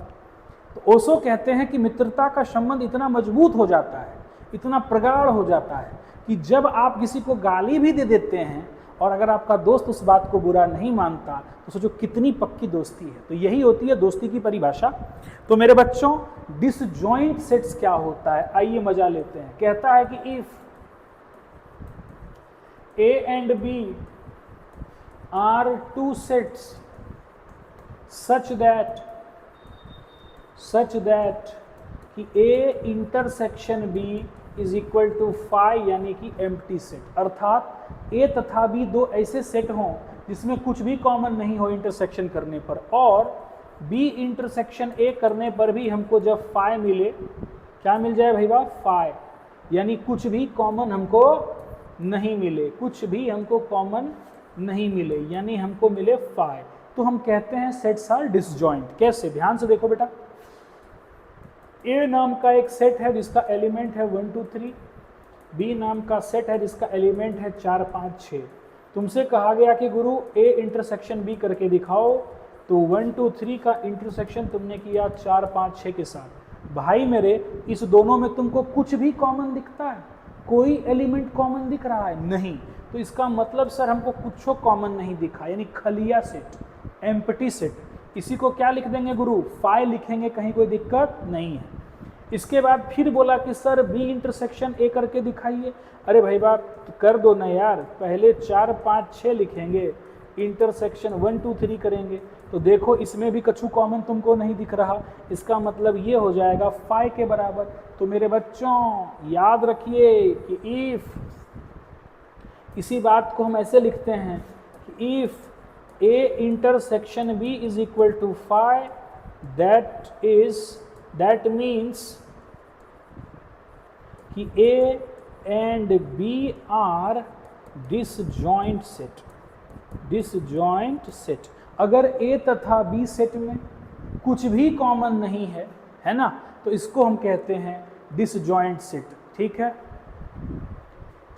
तो ओशो कहते हैं कि मित्रता का संबंध इतना मजबूत हो जाता है, इतना प्रगाढ़ हो जाता है कि जब आप किसी को गाली भी दे देते हैं और अगर आपका दोस्त उस बात को बुरा नहीं मानता तो सोचो कितनी पक्की दोस्ती है। तो यही होती है दोस्ती की परिभाषा। तो मेरे बच्चों, डिसजॉइंट सेट्स क्या होता है, आइए मजा लेते हैं। कहता है कि if A and B are two sets such that कि A intersection B is equal to phi, यानी कि एम्प्टी सेट। अर्थात A तथा B दो ऐसे सेट हों जिसमें कुछ भी कॉमन नहीं हो इंटरसेक्शन करने पर, और B इंटरसेक्शन A करने पर भी हमको जब फाई मिले, क्या मिल जाए भैया, फाई, यानी कुछ भी कॉमन हमको नहीं मिले, कुछ भी हमको कॉमन नहीं मिले, यानी हमको मिले फाई, तो हम कहते हैं सेट्स आर डिसजॉइंट। कैसे, ध्यान से देखो बेटा। ए नाम का एक सेट है जिसका एलिमेंट है 1 2 3, बी नाम का सेट है जिसका एलिमेंट है 4 5 6। तुमसे कहा गया कि गुरु ए इंटरसेक्शन बी करके दिखाओ, तो 1 2 3 का इंटरसेक्शन तुमने किया 4 5 6 के साथ। भाई मेरे, इस दोनों में तुमको कुछ भी कॉमन दिखता है, कोई एलिमेंट कॉमन दिख रहा है नहीं, तो इसका मतलब सर हमको कुछ कॉमन नहीं दिखा, यानी खलिया सेट, एम्प्टी सेट। इसी को क्या लिख देंगे गुरु, फाई लिखेंगे, कहीं कोई दिक्कत नहीं है। इसके बाद फिर बोला कि सर बी इंटरसेक्शन ए करके दिखाइए। अरे भाई बाप कर दो ना यार, पहले 4 5 6 लिखेंगे, इंटरसेक्शन 1 2 3 करेंगे, तो देखो इसमें भी कछु कॉमन तुमको नहीं दिख रहा, इसका मतलब ये हो जाएगा फाई के बराबर। तो मेरे बच्चों याद रखिए कि इफ, इसी बात को हम ऐसे लिखते हैं कि if A intersection B is equal to phi, that means कि A and B are disjoint set, disjoint set. अगर ए तथा बी सेट में कुछ भी कॉमन नहीं है, है ना, तो इसको हम कहते हैं डिसजॉइंट सेट। ठीक है,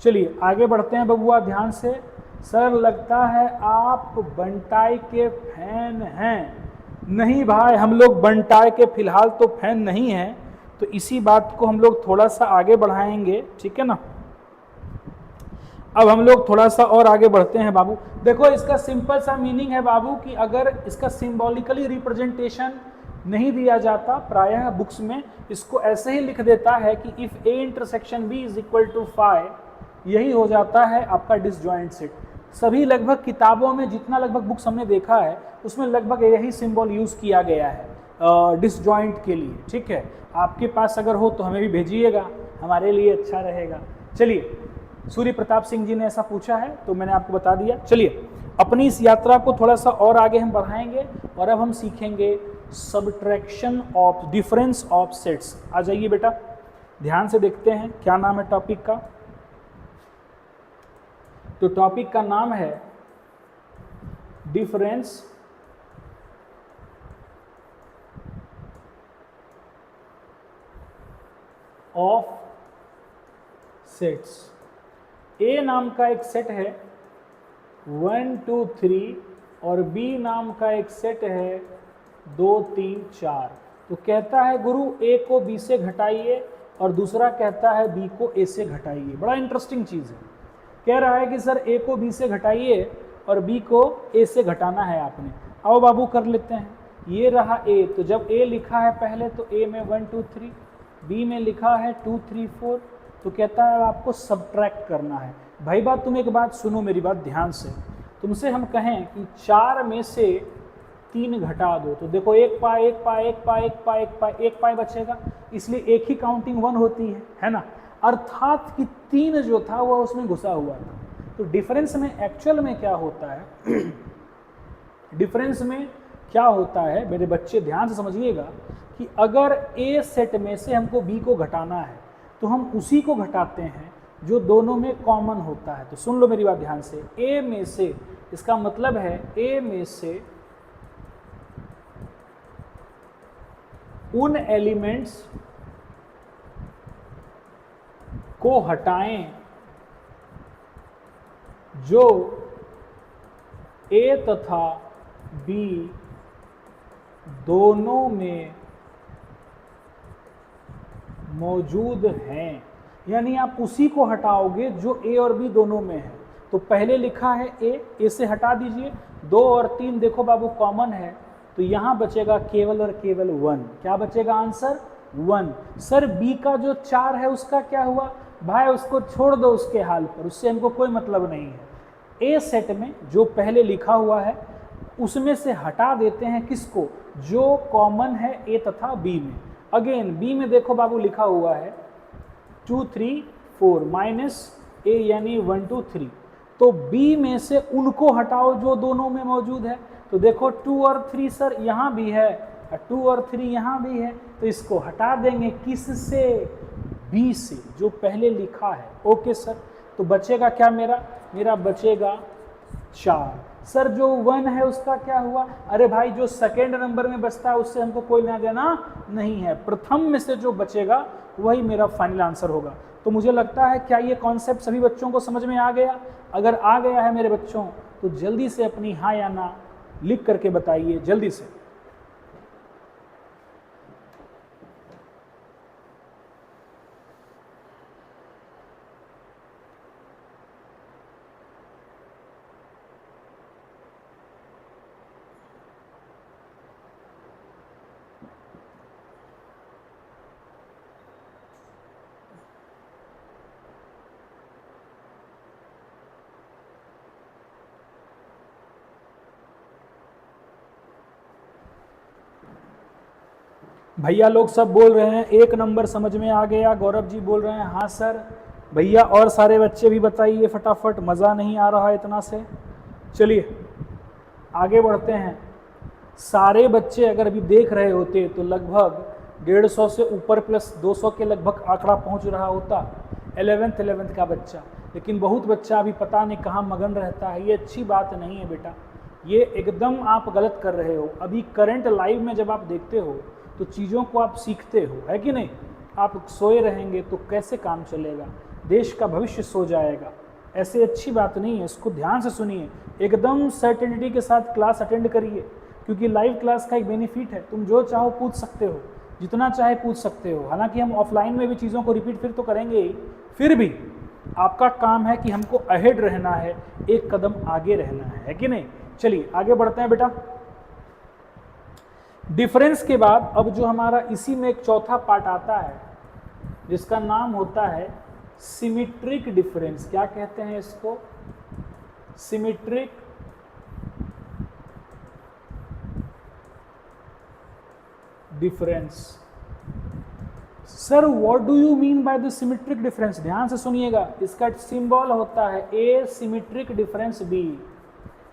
चलिए आगे बढ़ते हैं बबुआ, ध्यान से। सर लगता है आप बंटाई के फैन हैं। नहीं भाई, हम लोग बंटाई के फिलहाल तो फैन नहीं हैं, तो इसी बात को हम लोग थोड़ा सा आगे बढ़ाएंगे, ठीक है ना। अब हम लोग थोड़ा सा और आगे बढ़ते हैं बाबू। देखो इसका सिंपल सा मीनिंग है बाबू कि अगर इसका सिंबॉलिकली रिप्रेजेंटेशन नहीं दिया जाता, प्रायः बुक्स में इसको ऐसे ही लिख देता है कि if A intersection B is equal to phi, यही हो जाता है आपका डिसजॉइंट सेट। सभी लगभग किताबों में जितना लगभग बुक्स हमने देखा है उसमें लगभग यही सिंबल यूज़ किया गया है डिसजॉइंट के लिए। ठीक है, आपके पास अगर हो तो हमें भी भेजिएगा, हमारे लिए अच्छा रहेगा। चलिए, सूर्य प्रताप सिंह जी ने ऐसा पूछा है तो मैंने आपको बता दिया। चलिए अपनी इस यात्रा को थोड़ा सा और आगे हम बढ़ाएंगे और अब हम सीखेंगे subtraction of, difference of sets. आ जाइए बेटा, ध्यान से देखते हैं क्या नाम है टॉपिक का। तो टॉपिक का नाम है डिफरेंस ऑफ सेट्स। ए नाम का एक सेट है 1 2 3 और बी नाम का एक सेट है 2 3 4। तो कहता है गुरु ए को बी से घटाइए और दूसरा कहता है बी को ए से घटाइए। बड़ा इंटरेस्टिंग चीज़ है। कह रहा है कि सर ए को बी से घटाइए और बी को ए से घटाना है आपने। आओ बाबू कर लेते हैं। ये रहा ए, तो जब ए लिखा है पहले तो ए में 1 2 3, बी में लिखा है 2 3 4, तो कहता है आपको सब्ट्रैक्ट करना है। भाई बात तुम एक बात सुनो, मेरी बात ध्यान से। तुमसे हम कहें कि 4 में से 3 घटा दो, तो देखो एक पाई बचेगा, इसलिए एक ही काउंटिंग 1 होती है ना। अर्थात कि 3 जो था वह उसमें घुसा हुआ था। तो डिफरेंस में एक्चुअल में क्या होता है डिफरेंस में क्या होता है मेरे बच्चे ध्यान से समझिएगा कि अगर ए सेट में से हमको बी को घटाना है तो हम उसी को घटाते हैं जो दोनों में कॉमन होता है। तो सुन लो मेरी बात ध्यान से। ए में से, इसका मतलब है ए में से उन एलिमेंट्स को हटाएं जो ए तथा बी दोनों में मौजूद हैं। यानी आप उसी को हटाओगे जो ए और बी दोनों में है। तो पहले लिखा है ए से हटा दीजिए, 2 और 3 देखो बाबू कॉमन है, तो यहां बचेगा केवल और केवल 1। क्या बचेगा आंसर? 1। सर बी का जो 4 है उसका क्या हुआ? भाई उसको छोड़ दो उसके हाल पर, उससे हमको कोई मतलब नहीं है। ए सेट में जो पहले लिखा हुआ है उसमें से हटा देते हैं किसको? जो कॉमन है ए तथा बी में। अगेन बी में देखो बाबू लिखा हुआ है 2 3 4 माइनस ए यानी 1 2 3। तो बी में से उनको हटाओ जो दोनों में मौजूद है। तो देखो 2 और 3 सर यहाँ भी है, 2 और 3 यहाँ भी है, तो इसको हटा देंगे किससे? बी से, जो पहले लिखा है। ओके सर, तो बचेगा क्या मेरा बचेगा 4। सर जो 1 है उसका क्या हुआ? अरे भाई जो सेकेंड नंबर में बचता है उससे हमको कोई लेना देना नहीं है, प्रथम में से जो बचेगा वही मेरा फाइनल आंसर होगा। तो मुझे लगता है क्या ये कॉन्सेप्ट सभी बच्चों को समझ में आ गया? अगर आ गया है मेरे बच्चों तो जल्दी से अपनी हाँ या ना लिख करके बताइए जल्दी से। भैया लोग सब बोल रहे हैं 1 नंबर समझ में आ गया। गौरव जी बोल रहे हैं हाँ सर। भैया और सारे बच्चे भी बताइए फटाफट, मज़ा नहीं आ रहा इतना से। चलिए आगे बढ़ते हैं। सारे बच्चे अगर अभी देख रहे होते तो लगभग 150 से ऊपर प्लस 200 के लगभग आंकड़ा पहुंच रहा होता 11th का बच्चा। लेकिन बहुत बच्चा अभी पता नहीं कहाँ मगन रहता है। ये अच्छी बात नहीं है बेटा, ये एकदम आप गलत कर रहे हो। अभी करंट लाइव में जब आप देखते हो तो चीज़ों को आप सीखते हो, है कि नहीं? आप सोए रहेंगे तो कैसे काम चलेगा? देश का भविष्य सो जाएगा। ऐसे अच्छी बात नहीं है, इसको ध्यान से सुनिए, एकदम सर्टेनिटी के साथ क्लास अटेंड करिए, क्योंकि लाइव क्लास का एक बेनिफिट है, तुम जो चाहो पूछ सकते हो, जितना चाहे पूछ सकते हो। हालांकि हम ऑफलाइन में भी चीज़ों को रिपीट फिर तो करेंगे ही, फिर भी आपका काम है कि हमको अहेड रहना है, एक कदम आगे रहना है कि नहीं? चलिए आगे बढ़ते हैं बेटा। डिफरेंस के बाद अब जो हमारा इसी में एक चौथा पार्ट आता है जिसका नाम होता है सिमेट्रिक डिफरेंस। क्या कहते हैं इसको? Symmetric difference. Sir what do you mean by the symmetric difference? ध्यान से सुनिएगा, इसका सिंबल होता है ए सिमेट्रिक डिफरेंस बी।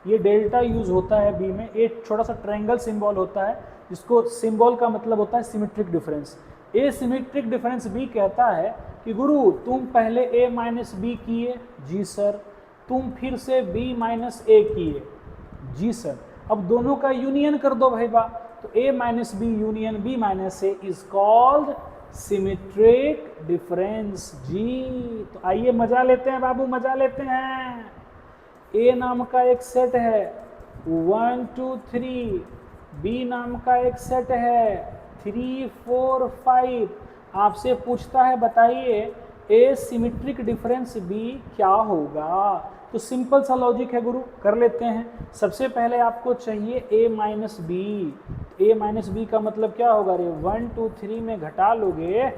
ये डेल्टा यूज होता है बी में, एक छोटा सा ट्रायंगल सिंबल होता है जिसको सिंबल का मतलब होता है सिमेट्रिक डिफरेंस। ए सिमेट्रिक डिफरेंस बी कहता है कि गुरु तुम पहले ए माइनस बी किए, जी सर, तुम फिर से बी माइनस ए किए, जी सर, अब दोनों का यूनियन कर दो भाई बा, तो A minus B union B minus A is called symmetric difference. जी तो आइए मजा लेते हैं बाबू, मजा लेते हैं। ए नाम का एक सेट है 1 2 3, बी नाम का एक सेट है 3 4 5। आपसे पूछता है बताइए ए सिमेट्रिक डिफरेंस बी क्या होगा। तो सिंपल सा लॉजिक है गुरु, कर लेते हैं। सबसे पहले आपको चाहिए a minus B. A minus B का मतलब क्या होगा रे, 1 2 3 में घटा लोगे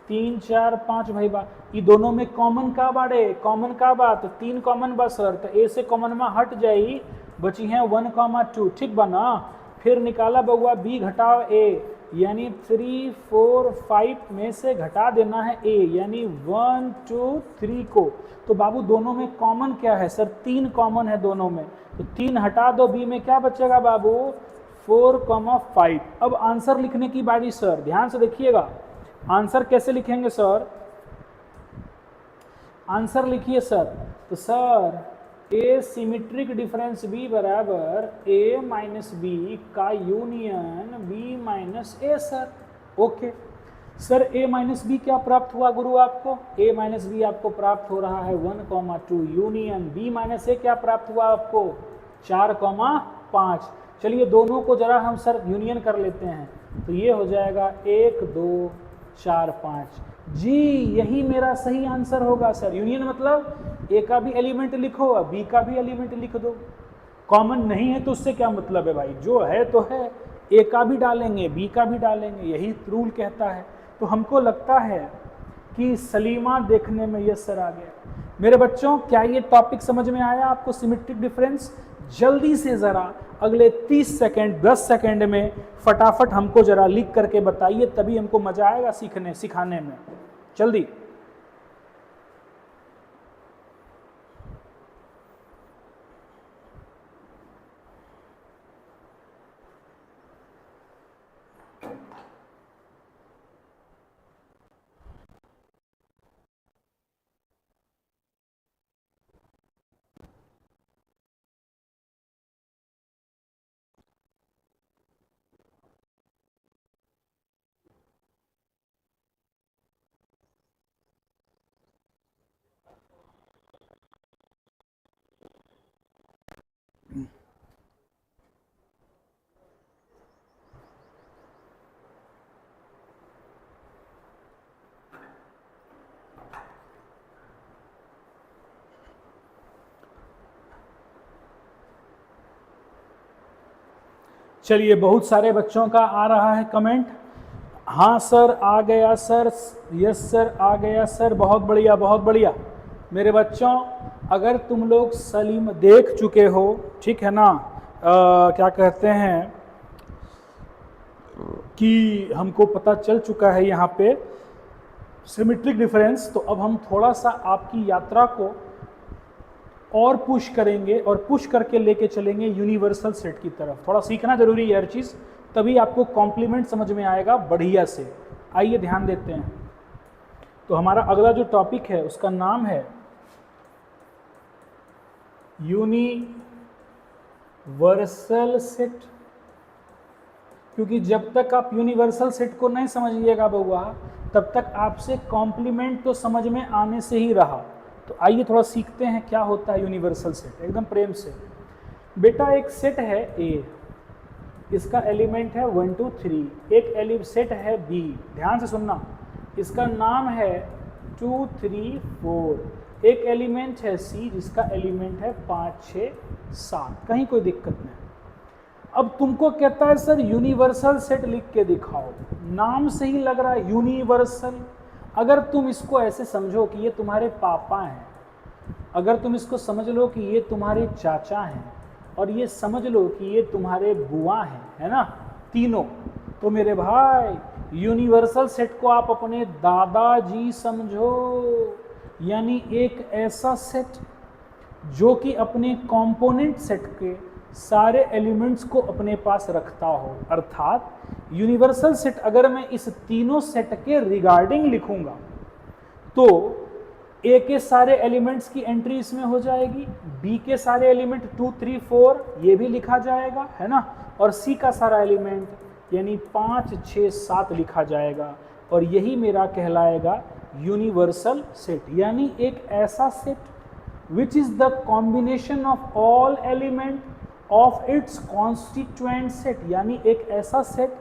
3 4 5 भाई बा, ये दोनों में कॉमन का बाड़े, कॉमन का बात तो 3 कॉमन बा सर, तो ए से कॉमन में हट जाई, बची है 1 2, ठीक बना। फिर निकाला बउआ बी घटाओ ए, यानी 3 4 5 में से घटा देना है ए, यानी 1 2 3 को। तो बाबू दोनों में कॉमन क्या है सर, 3 कॉमन है दोनों में, तो 3 हटा दो, बी में क्या बचेगा बाबू 4 5। अब आंसर लिखने की बारी सर, ध्यान से देखिएगा आंसर कैसे लिखेंगे सर। आंसर लिखिए सर, तो सर ए सिमेट्रिक डिफरेंस बी बराबर ए माइनस बी का यूनियन बी माइनस ए सर। ओके सर, ए माइनस बी क्या प्राप्त हुआ गुरु आपको, ए माइनस बी आपको प्राप्त हो रहा है 1 2 यूनियन बी माइनस ए क्या प्राप्त हुआ आपको 4 5। चलिए दोनों को जरा हम सर यूनियन कर लेते हैं, तो ये हो जाएगा 1 2 4 5। जी यही मेरा सही आंसर होगा सर। यूनियन मतलब ए का भी एलिमेंट लिखो और बी का भी एलिमेंट लिख दो। कॉमन नहीं है तो उससे क्या मतलब है भाई, जो है तो है, ए का भी डालेंगे बी का भी डालेंगे, यही रूल कहता है। तो हमको लगता है कि सलीमा देखने में यस सर आ गया। मेरे बच्चों क्या ये टॉपिक समझ में आया आपको, सिमेट्रिक डिफरेंस? जल्दी से ज़रा अगले 30 सेकेंड 10 सेकेंड में फटाफट हमको ज़रा लिख करके बताइए, तभी हमको मज़ा आएगा सीखने सिखाने में। जल्दी। चलिए बहुत सारे बच्चों का आ रहा है कमेंट, हाँ सर आ गया सर, यस सर आ गया सर, बहुत बढ़िया बहुत बढ़िया। मेरे बच्चों अगर तुम लोग सलीम देख चुके हो, ठीक है ना, क्या कहते हैं कि हमको पता चल चुका है यहाँ पे सिमेट्रिक डिफरेंस, तो अब हम थोड़ा सा आपकी यात्रा को और पुश करेंगे और पुश करके लेके चलेंगे यूनिवर्सल सेट की तरफ। थोड़ा सीखना जरूरी है हर चीज़, तभी आपको कॉम्प्लीमेंट समझ में आएगा बढ़िया से। आइए ध्यान देते हैं। तो हमारा अगला जो टॉपिक है उसका नाम है यूनिवर्सल सेट। क्योंकि जब तक आप यूनिवर्सल सेट को नहीं समझिएगा बउआ, तब तक आपसे कॉम्प्लीमेंट तो समझ में आने से ही रहा। तो आइए थोड़ा सीखते हैं क्या होता है यूनिवर्सल सेट, एकदम प्रेम से। बेटा एक सेट है ए, इसका एलिमेंट है 1 2 3। एक सेट है बी, ध्यान से सुनना, इसका नाम है 2 3 4। एक एलिमेंट है सी जिसका एलिमेंट है 5 6 7। कहीं कोई दिक्कत नहीं। अब तुमको कहता है सर यूनिवर्सल सेट लिख के दिखाओ, नाम से ही लग रहा है यूनिवर्सल। अगर तुम इसको ऐसे समझो कि ये तुम्हारे पापा हैं, अगर तुम इसको समझ लो कि ये तुम्हारे चाचा हैं, और ये समझ लो कि ये तुम्हारे बुआ हैं, है ना, तीनों, तो मेरे भाई यूनिवर्सल सेट को आप अपने दादाजी समझो। यानी एक ऐसा सेट जो कि अपने कंपोनेंट सेट के सारे एलिमेंट्स को अपने पास रखता हो। अर्थात यूनिवर्सल सेट अगर मैं इस तीनों सेट के रिगार्डिंग लिखूंगा तो ए के सारे एलिमेंट्स की एंट्री इसमें हो जाएगी, बी के सारे एलिमेंट 2 3 4 ये भी लिखा जाएगा, है ना, और सी का सारा एलिमेंट यानी 5 6 7 लिखा जाएगा, और यही मेरा कहलाएगा यूनिवर्सल सेट, यानी एक ऐसा set which is the combination of all element of its constituent set, यानी एक ऐसा सेट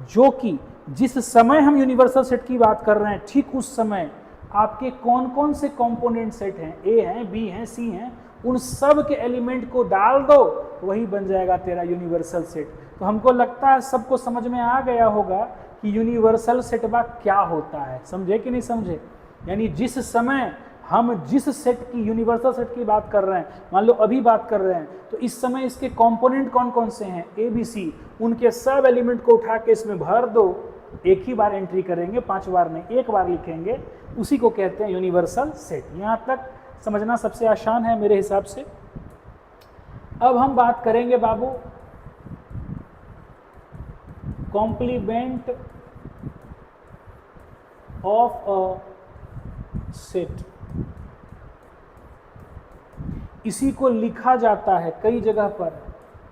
जो कि जिस समय हम यूनिवर्सल सेट की बात कर रहे हैं ठीक उस समय आपके कौन कौन से कंपोनेंट सेट हैं, ए हैं, बी हैं, सी हैं, उन सब के एलिमेंट को डाल दो, वही बन जाएगा तेरा यूनिवर्सल सेट। तो हमको लगता है सबको समझ में आ गया होगा कि यूनिवर्सल सेट बा क्या होता है, समझे कि नहीं समझे। यानी जिस समय हम जिस सेट की यूनिवर्सल सेट की बात कर रहे हैं, मान लो अभी बात कर रहे हैं, तो इस समय इसके कंपोनेंट कौन कौन से हैं, ए बी सी, उनके सब एलिमेंट को उठा के इसमें भर दो, एक ही बार एंट्री करेंगे, 5 बार नहीं, एक बार लिखेंगे, उसी को कहते हैं यूनिवर्सल सेट। यहाँ तक समझना सबसे आसान है मेरे हिसाब से। अब हम बात करेंगे बाबू कॉम्प्लीमेंट ऑफ अ सेट। इसी को लिखा जाता है कई जगह पर,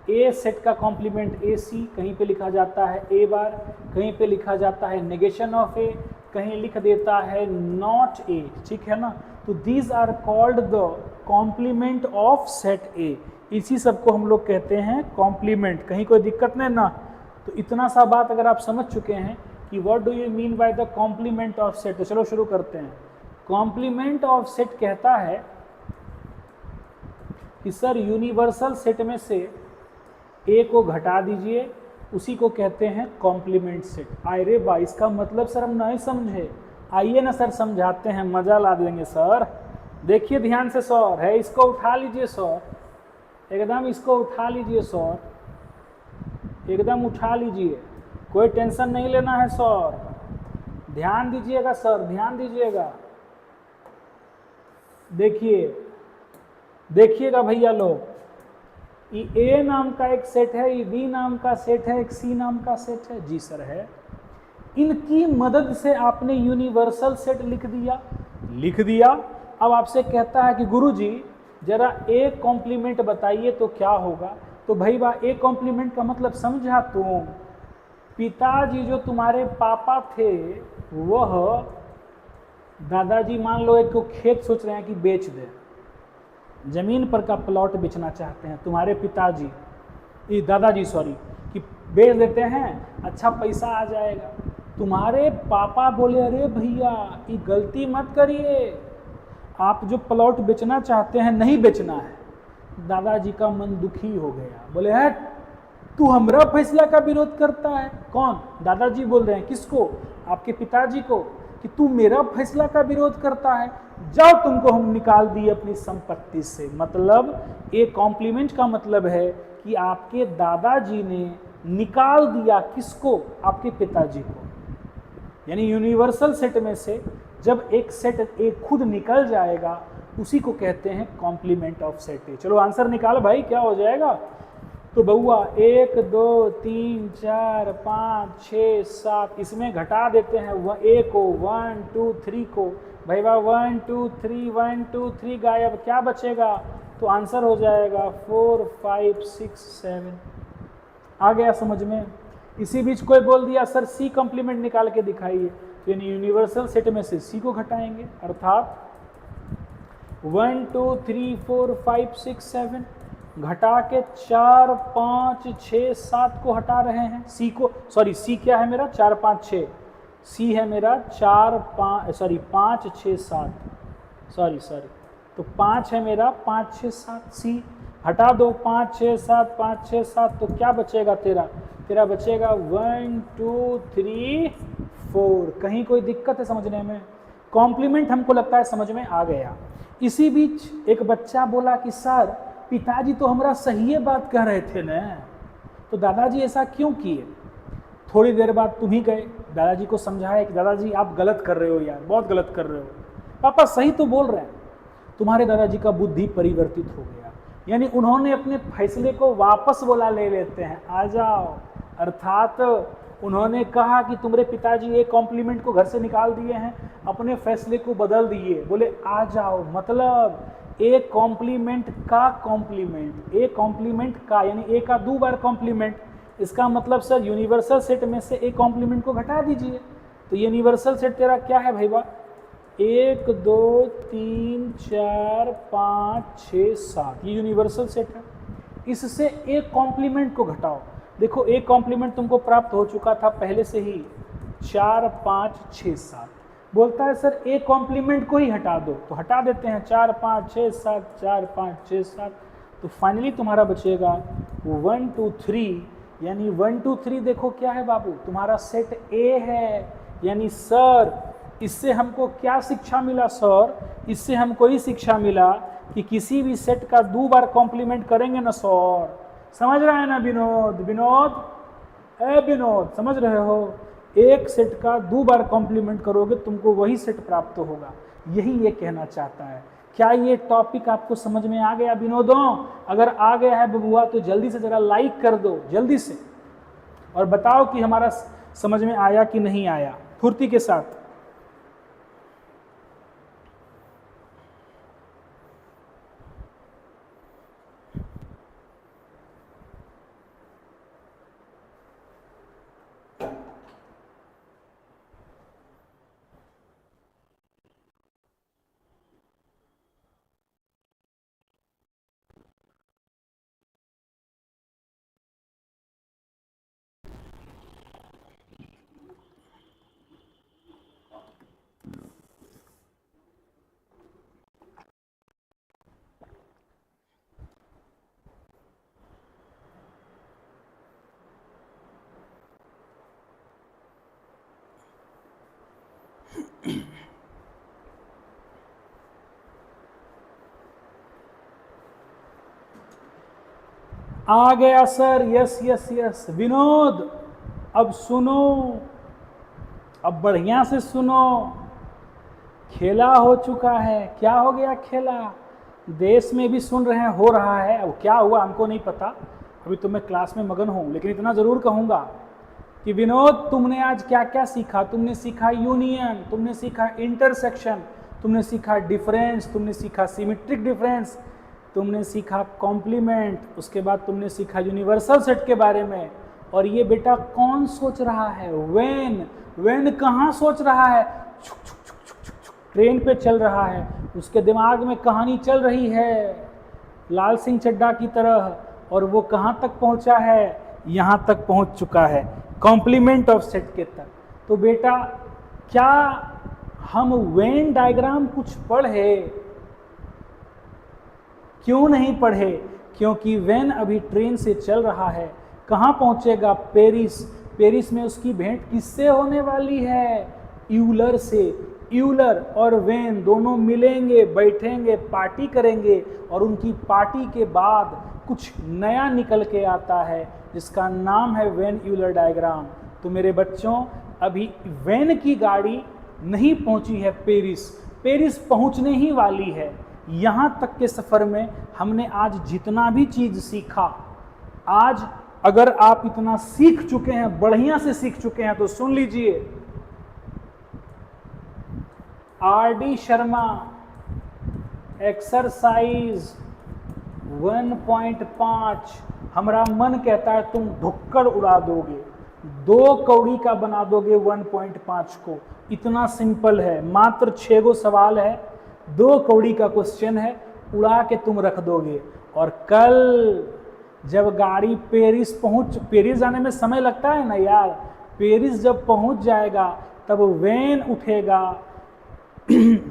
ए सेट का कॉम्प्लीमेंट ए सी, कहीं पे लिखा जाता है ए बार, कहीं पे लिखा जाता है नेगेशन ऑफ ए, कहीं लिख देता है नॉट ए, ठीक है ना। तो these are called the complement of set A, इसी सबको हम लोग कहते हैं कॉम्प्लीमेंट। कहीं कोई दिक्कत नहीं ना। तो इतना सा बात अगर आप समझ चुके हैं कि what do you mean by the complement of set, तो चलो शुरू करते हैं। कॉम्प्लीमेंट ऑफ सेट कहता है कि सर यूनिवर्सल सेट में से ए को घटा दीजिए, उसी को कहते हैं कॉम्प्लीमेंट सेट। अरे भाई इसका मतलब सर हम नहीं समझे, आइए ना सर समझाते हैं, मजा ला देंगे सर। देखिए ध्यान से सर, है इसको उठा लीजिए सर, एकदम इसको उठा लीजिए सर, एकदम उठा लीजिए, कोई टेंशन नहीं लेना है सर, ध्यान दीजिएगा सर, ध्यान दीजिएगा। देखिए देखिएगा भैया लोग, ये ए नाम का एक सेट है, ये बी नाम का सेट है, एक सी नाम का सेट है, जी सर है। इनकी मदद से आपने यूनिवर्सल सेट लिख दिया। अब आपसे कहता है कि गुरुजी जरा ए कॉम्प्लीमेंट बताइए तो क्या होगा। तो भाई बा ए कॉम्प्लीमेंट का मतलब समझा तुम, पिताजी जो तुम्हारे पापा थे वह दादाजी मान लो एक को खेत सोच रहे हैं कि बेच दे, जमीन पर का प्लॉट बेचना चाहते हैं तुम्हारे पिताजी, ये दादाजी सॉरी, कि बेच देते हैं अच्छा पैसा आ जाएगा। तुम्हारे पापा बोले अरे भैया ये गलती मत करिए, आप जो प्लॉट बेचना चाहते हैं नहीं बेचना है। दादाजी का मन दुखी हो गया, बोले है तू हमरा फैसला का विरोध करता है। कौन? दादाजी बोल रहे हैं, किसको? आपके पिताजी को, कि तू मेरा फैसला का विरोध करता है, जाओ तुमको हम निकाल दिए अपनी संपत्ति से। मतलब एक कॉम्प्लीमेंट का मतलब है कि आपके दादाजी ने निकाल दिया किसको? आपके पिताजी को। यानी यूनिवर्सल सेट में से जब एक सेट एक खुद निकल जाएगा उसी को कहते हैं कॉम्प्लीमेंट ऑफ सेट ए। चलो आंसर निकाल भाई, क्या हो जाएगा? तो बउआ 1 2 3 4 5 6 7 इसमें घटा देते हैं वह ए को, 1 2 3 को, भाई वाह 1 2 3 1 2 3 गायब, क्या बचेगा? तो आंसर हो जाएगा 4 5 6 7। आ गया समझ में? इसी बीच कोई बोल दिया सर सी कॉम्प्लीमेंट निकाल के दिखाइए, तो यानी यूनिवर्सल सेट में से सी को घटाएंगे, अर्थात 1 2 3 4 5 6 7 घटा के 4 5 6 7 को हटा रहे हैं। सी को सॉरी सी क्या है मेरा? 4 5 6, सी है मेरा 4 5 सॉरी 5 6 7 सॉरी तो 5 है मेरा 5 6 7, सी हटा दो 5 6 7 5 6 7, तो क्या बचेगा तेरा बचेगा 1 2 3 4। कहीं कोई दिक्कत है समझने में? कॉम्प्लीमेंट हमको लगता है समझ में आ गया। इसी बीच एक बच्चा बोला कि सर पिताजी तो हमारा सही बात कह रहे थे ना, तो दादाजी ऐसा क्यों किए? थोड़ी देर बाद तुम ही गए, दादाजी को समझाया कि दादाजी आप गलत कर रहे हो यार, बहुत गलत कर रहे हो, पापा सही तो बोल रहे हैं। तुम्हारे दादाजी का बुद्धि परिवर्तित हो गया, यानी उन्होंने अपने फैसले को वापस बोला ले लेते हैं, आ जाओ। अर्थात उन्होंने कहा कि तुम्हारे पिताजी एक कॉम्प्लीमेंट को घर से निकाल दिए हैं, अपने फैसले को बदल दिए, बोले आ जाओ। मतलब एक कॉम्प्लीमेंट का कॉम्प्लीमेंट, एक कॉम्प्लीमेंट का यानी एक का 2 बार कॉम्प्लीमेंट, इसका मतलब सर यूनिवर्सल सेट में से एक कॉम्प्लीमेंट को घटा दीजिए, तो यूनिवर्सल सेट तेरा क्या है भाई बा? 1 2 3 4 5 6 7, ये यूनिवर्सल सेट है। इससे एक कॉम्प्लीमेंट को घटाओ। देखो एक कॉम्प्लीमेंट तुमको प्राप्त हो चुका था पहले से ही, 4 5 6 7। बोलता है सर एक कॉम्प्लीमेंट को ही हटा दो, तो हटा देते हैं, 4 5 6 7 4 5 6 7। तो फाइनली तुम्हारा बचेगा 1 2 3, यानी 1 2 3 देखो क्या है बाबू, तुम्हारा सेट ए है। यानी सर इससे हमको क्या शिक्षा मिला सर? इससे हमको ही शिक्षा मिला कि किसी भी सेट का 2 बार कॉम्प्लीमेंट करेंगे ना सर। समझ रहे हैं ना विनोद? विनोद समझ रहे हो? एक सेट का 2 बार कॉम्प्लीमेंट करोगे तुमको वही सेट प्राप्त होगा। यही ये कहना चाहता है। क्या ये टॉपिक आपको समझ में आ गया विनोदों? अगर आ गया है बबुआ तो जल्दी से जरा लाइक कर दो, जल्दी से, और बताओ कि हमारा समझ में आया कि नहीं आया, फुर्ती के साथ। आ गया sir, yes yes yes. Vinod अब सुनो, अब बढ़िया से सुनो। खेला हो चुका है। क्या हो गया खेला? देश में भी सुन रहे हैं, हो रहा है। अब क्या हुआ हमको नहीं पता, अभी तो मैं क्लास में मगन हूँ, लेकिन इतना ज़रूर कहूँगा कि विनोद तुमने आज क्या क्या सीखा? तुमने सीखा यूनियन, तुमने सीखा इंटरसेक्शन, तुमने सीखा डिफरेंस, तुमने सीखा सिमेट्रिक डिफरेंस, तुमने सीखा कॉम्प्लीमेंट, उसके बाद तुमने सीखा यूनिवर्सल सेट के बारे में। और ये बेटा कौन सोच रहा है? वेन कहाँ सोच रहा है? ट्रेन पे चल रहा है, उसके दिमाग में कहानी चल रही है लाल सिंह चड्ढा की तरह, और वो कहाँ तक पहुँचा है? यहाँ तक पहुँच चुका है, कॉम्प्लीमेंट ऑफ सेट के तक। तो बेटा क्या हम वेन डायग्राम कुछ पढ़े? क्यों नहीं पढ़े? क्योंकि वेन अभी ट्रेन से चल रहा है, कहाँ पहुँचेगा? पेरिस। पेरिस में उसकी भेंट किससे होने वाली है? यूलर से। यूलर और वेन दोनों मिलेंगे, बैठेंगे, पार्टी करेंगे, और उनकी पार्टी के बाद कुछ नया निकल के आता है जिसका नाम है वेन यूलर डायग्राम। तो मेरे बच्चों अभी वेन की गाड़ी नहीं पहुंची है पेरिस, पेरिस पहुंचने ही वाली है। यहाँ तक के सफ़र में हमने आज जितना भी चीज़ सीखा, आज अगर आप इतना सीख चुके हैं, बढ़िया से सीख चुके हैं, तो सुन लीजिए, आर.डी. शर्मा एक्सरसाइज 1.5, हमारा मन कहता है तुम धुक्कड़ उड़ा दोगे, 2 कौड़ी का बना दोगे 1.5 को। इतना सिंपल है, मात्र 6 गो सवाल है, 2 कौड़ी का क्वेश्चन है, उड़ा के तुम रख दोगे। और कल जब गाड़ी पेरिस जाने में समय लगता है ना यार, पेरिस जब पहुंच जाएगा तब वेन उठेगा,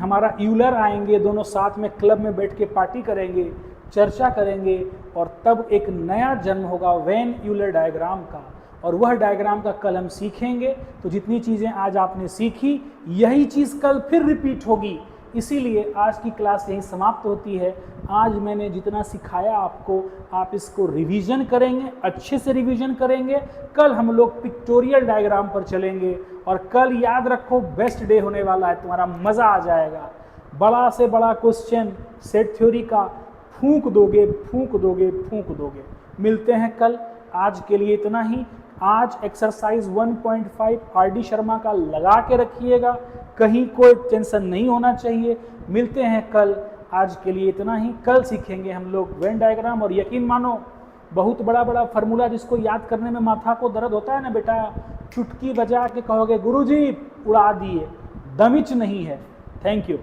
हमारा यूलर आएंगे, दोनों साथ में क्लब में बैठ के पार्टी करेंगे, चर्चा करेंगे, और तब एक नया जन्म होगा वेन यूलर डायग्राम का। और वह डायग्राम का कल हम सीखेंगे। तो जितनी चीज़ें आज आपने सीखी, यही चीज़ कल फिर रिपीट होगी। इसीलिए आज की क्लास यहीं समाप्त होती है। आज मैंने जितना सिखाया आपको, आप इसको रिवीजन करेंगे, अच्छे से रिवीजन करेंगे। कल हम लोग पिक्टोरियल डायग्राम पर चलेंगे, और कल याद रखो बेस्ट डे होने वाला है, तुम्हारा मज़ा आ जाएगा। बड़ा से बड़ा क्वेश्चन सेट थ्योरी का फूंक दोगे, फूंक दोगे, फूंक दोगे। मिलते हैं कल, आज के लिए इतना ही। आज एक्सरसाइज 1.5 आर.डी. शर्मा का लगा के रखिएगा, कहीं कोई टेंशन नहीं होना चाहिए। मिलते हैं कल, आज के लिए इतना ही। कल सीखेंगे हम लोग वेन डायग्राम, और यकीन मानो बहुत बड़ा बड़ा फार्मूला जिसको याद करने में माथा को दर्द होता है ना बेटा, चुटकी बजा के कहोगे गुरुजी उड़ा दिए, दमिच नहीं है। Thank you.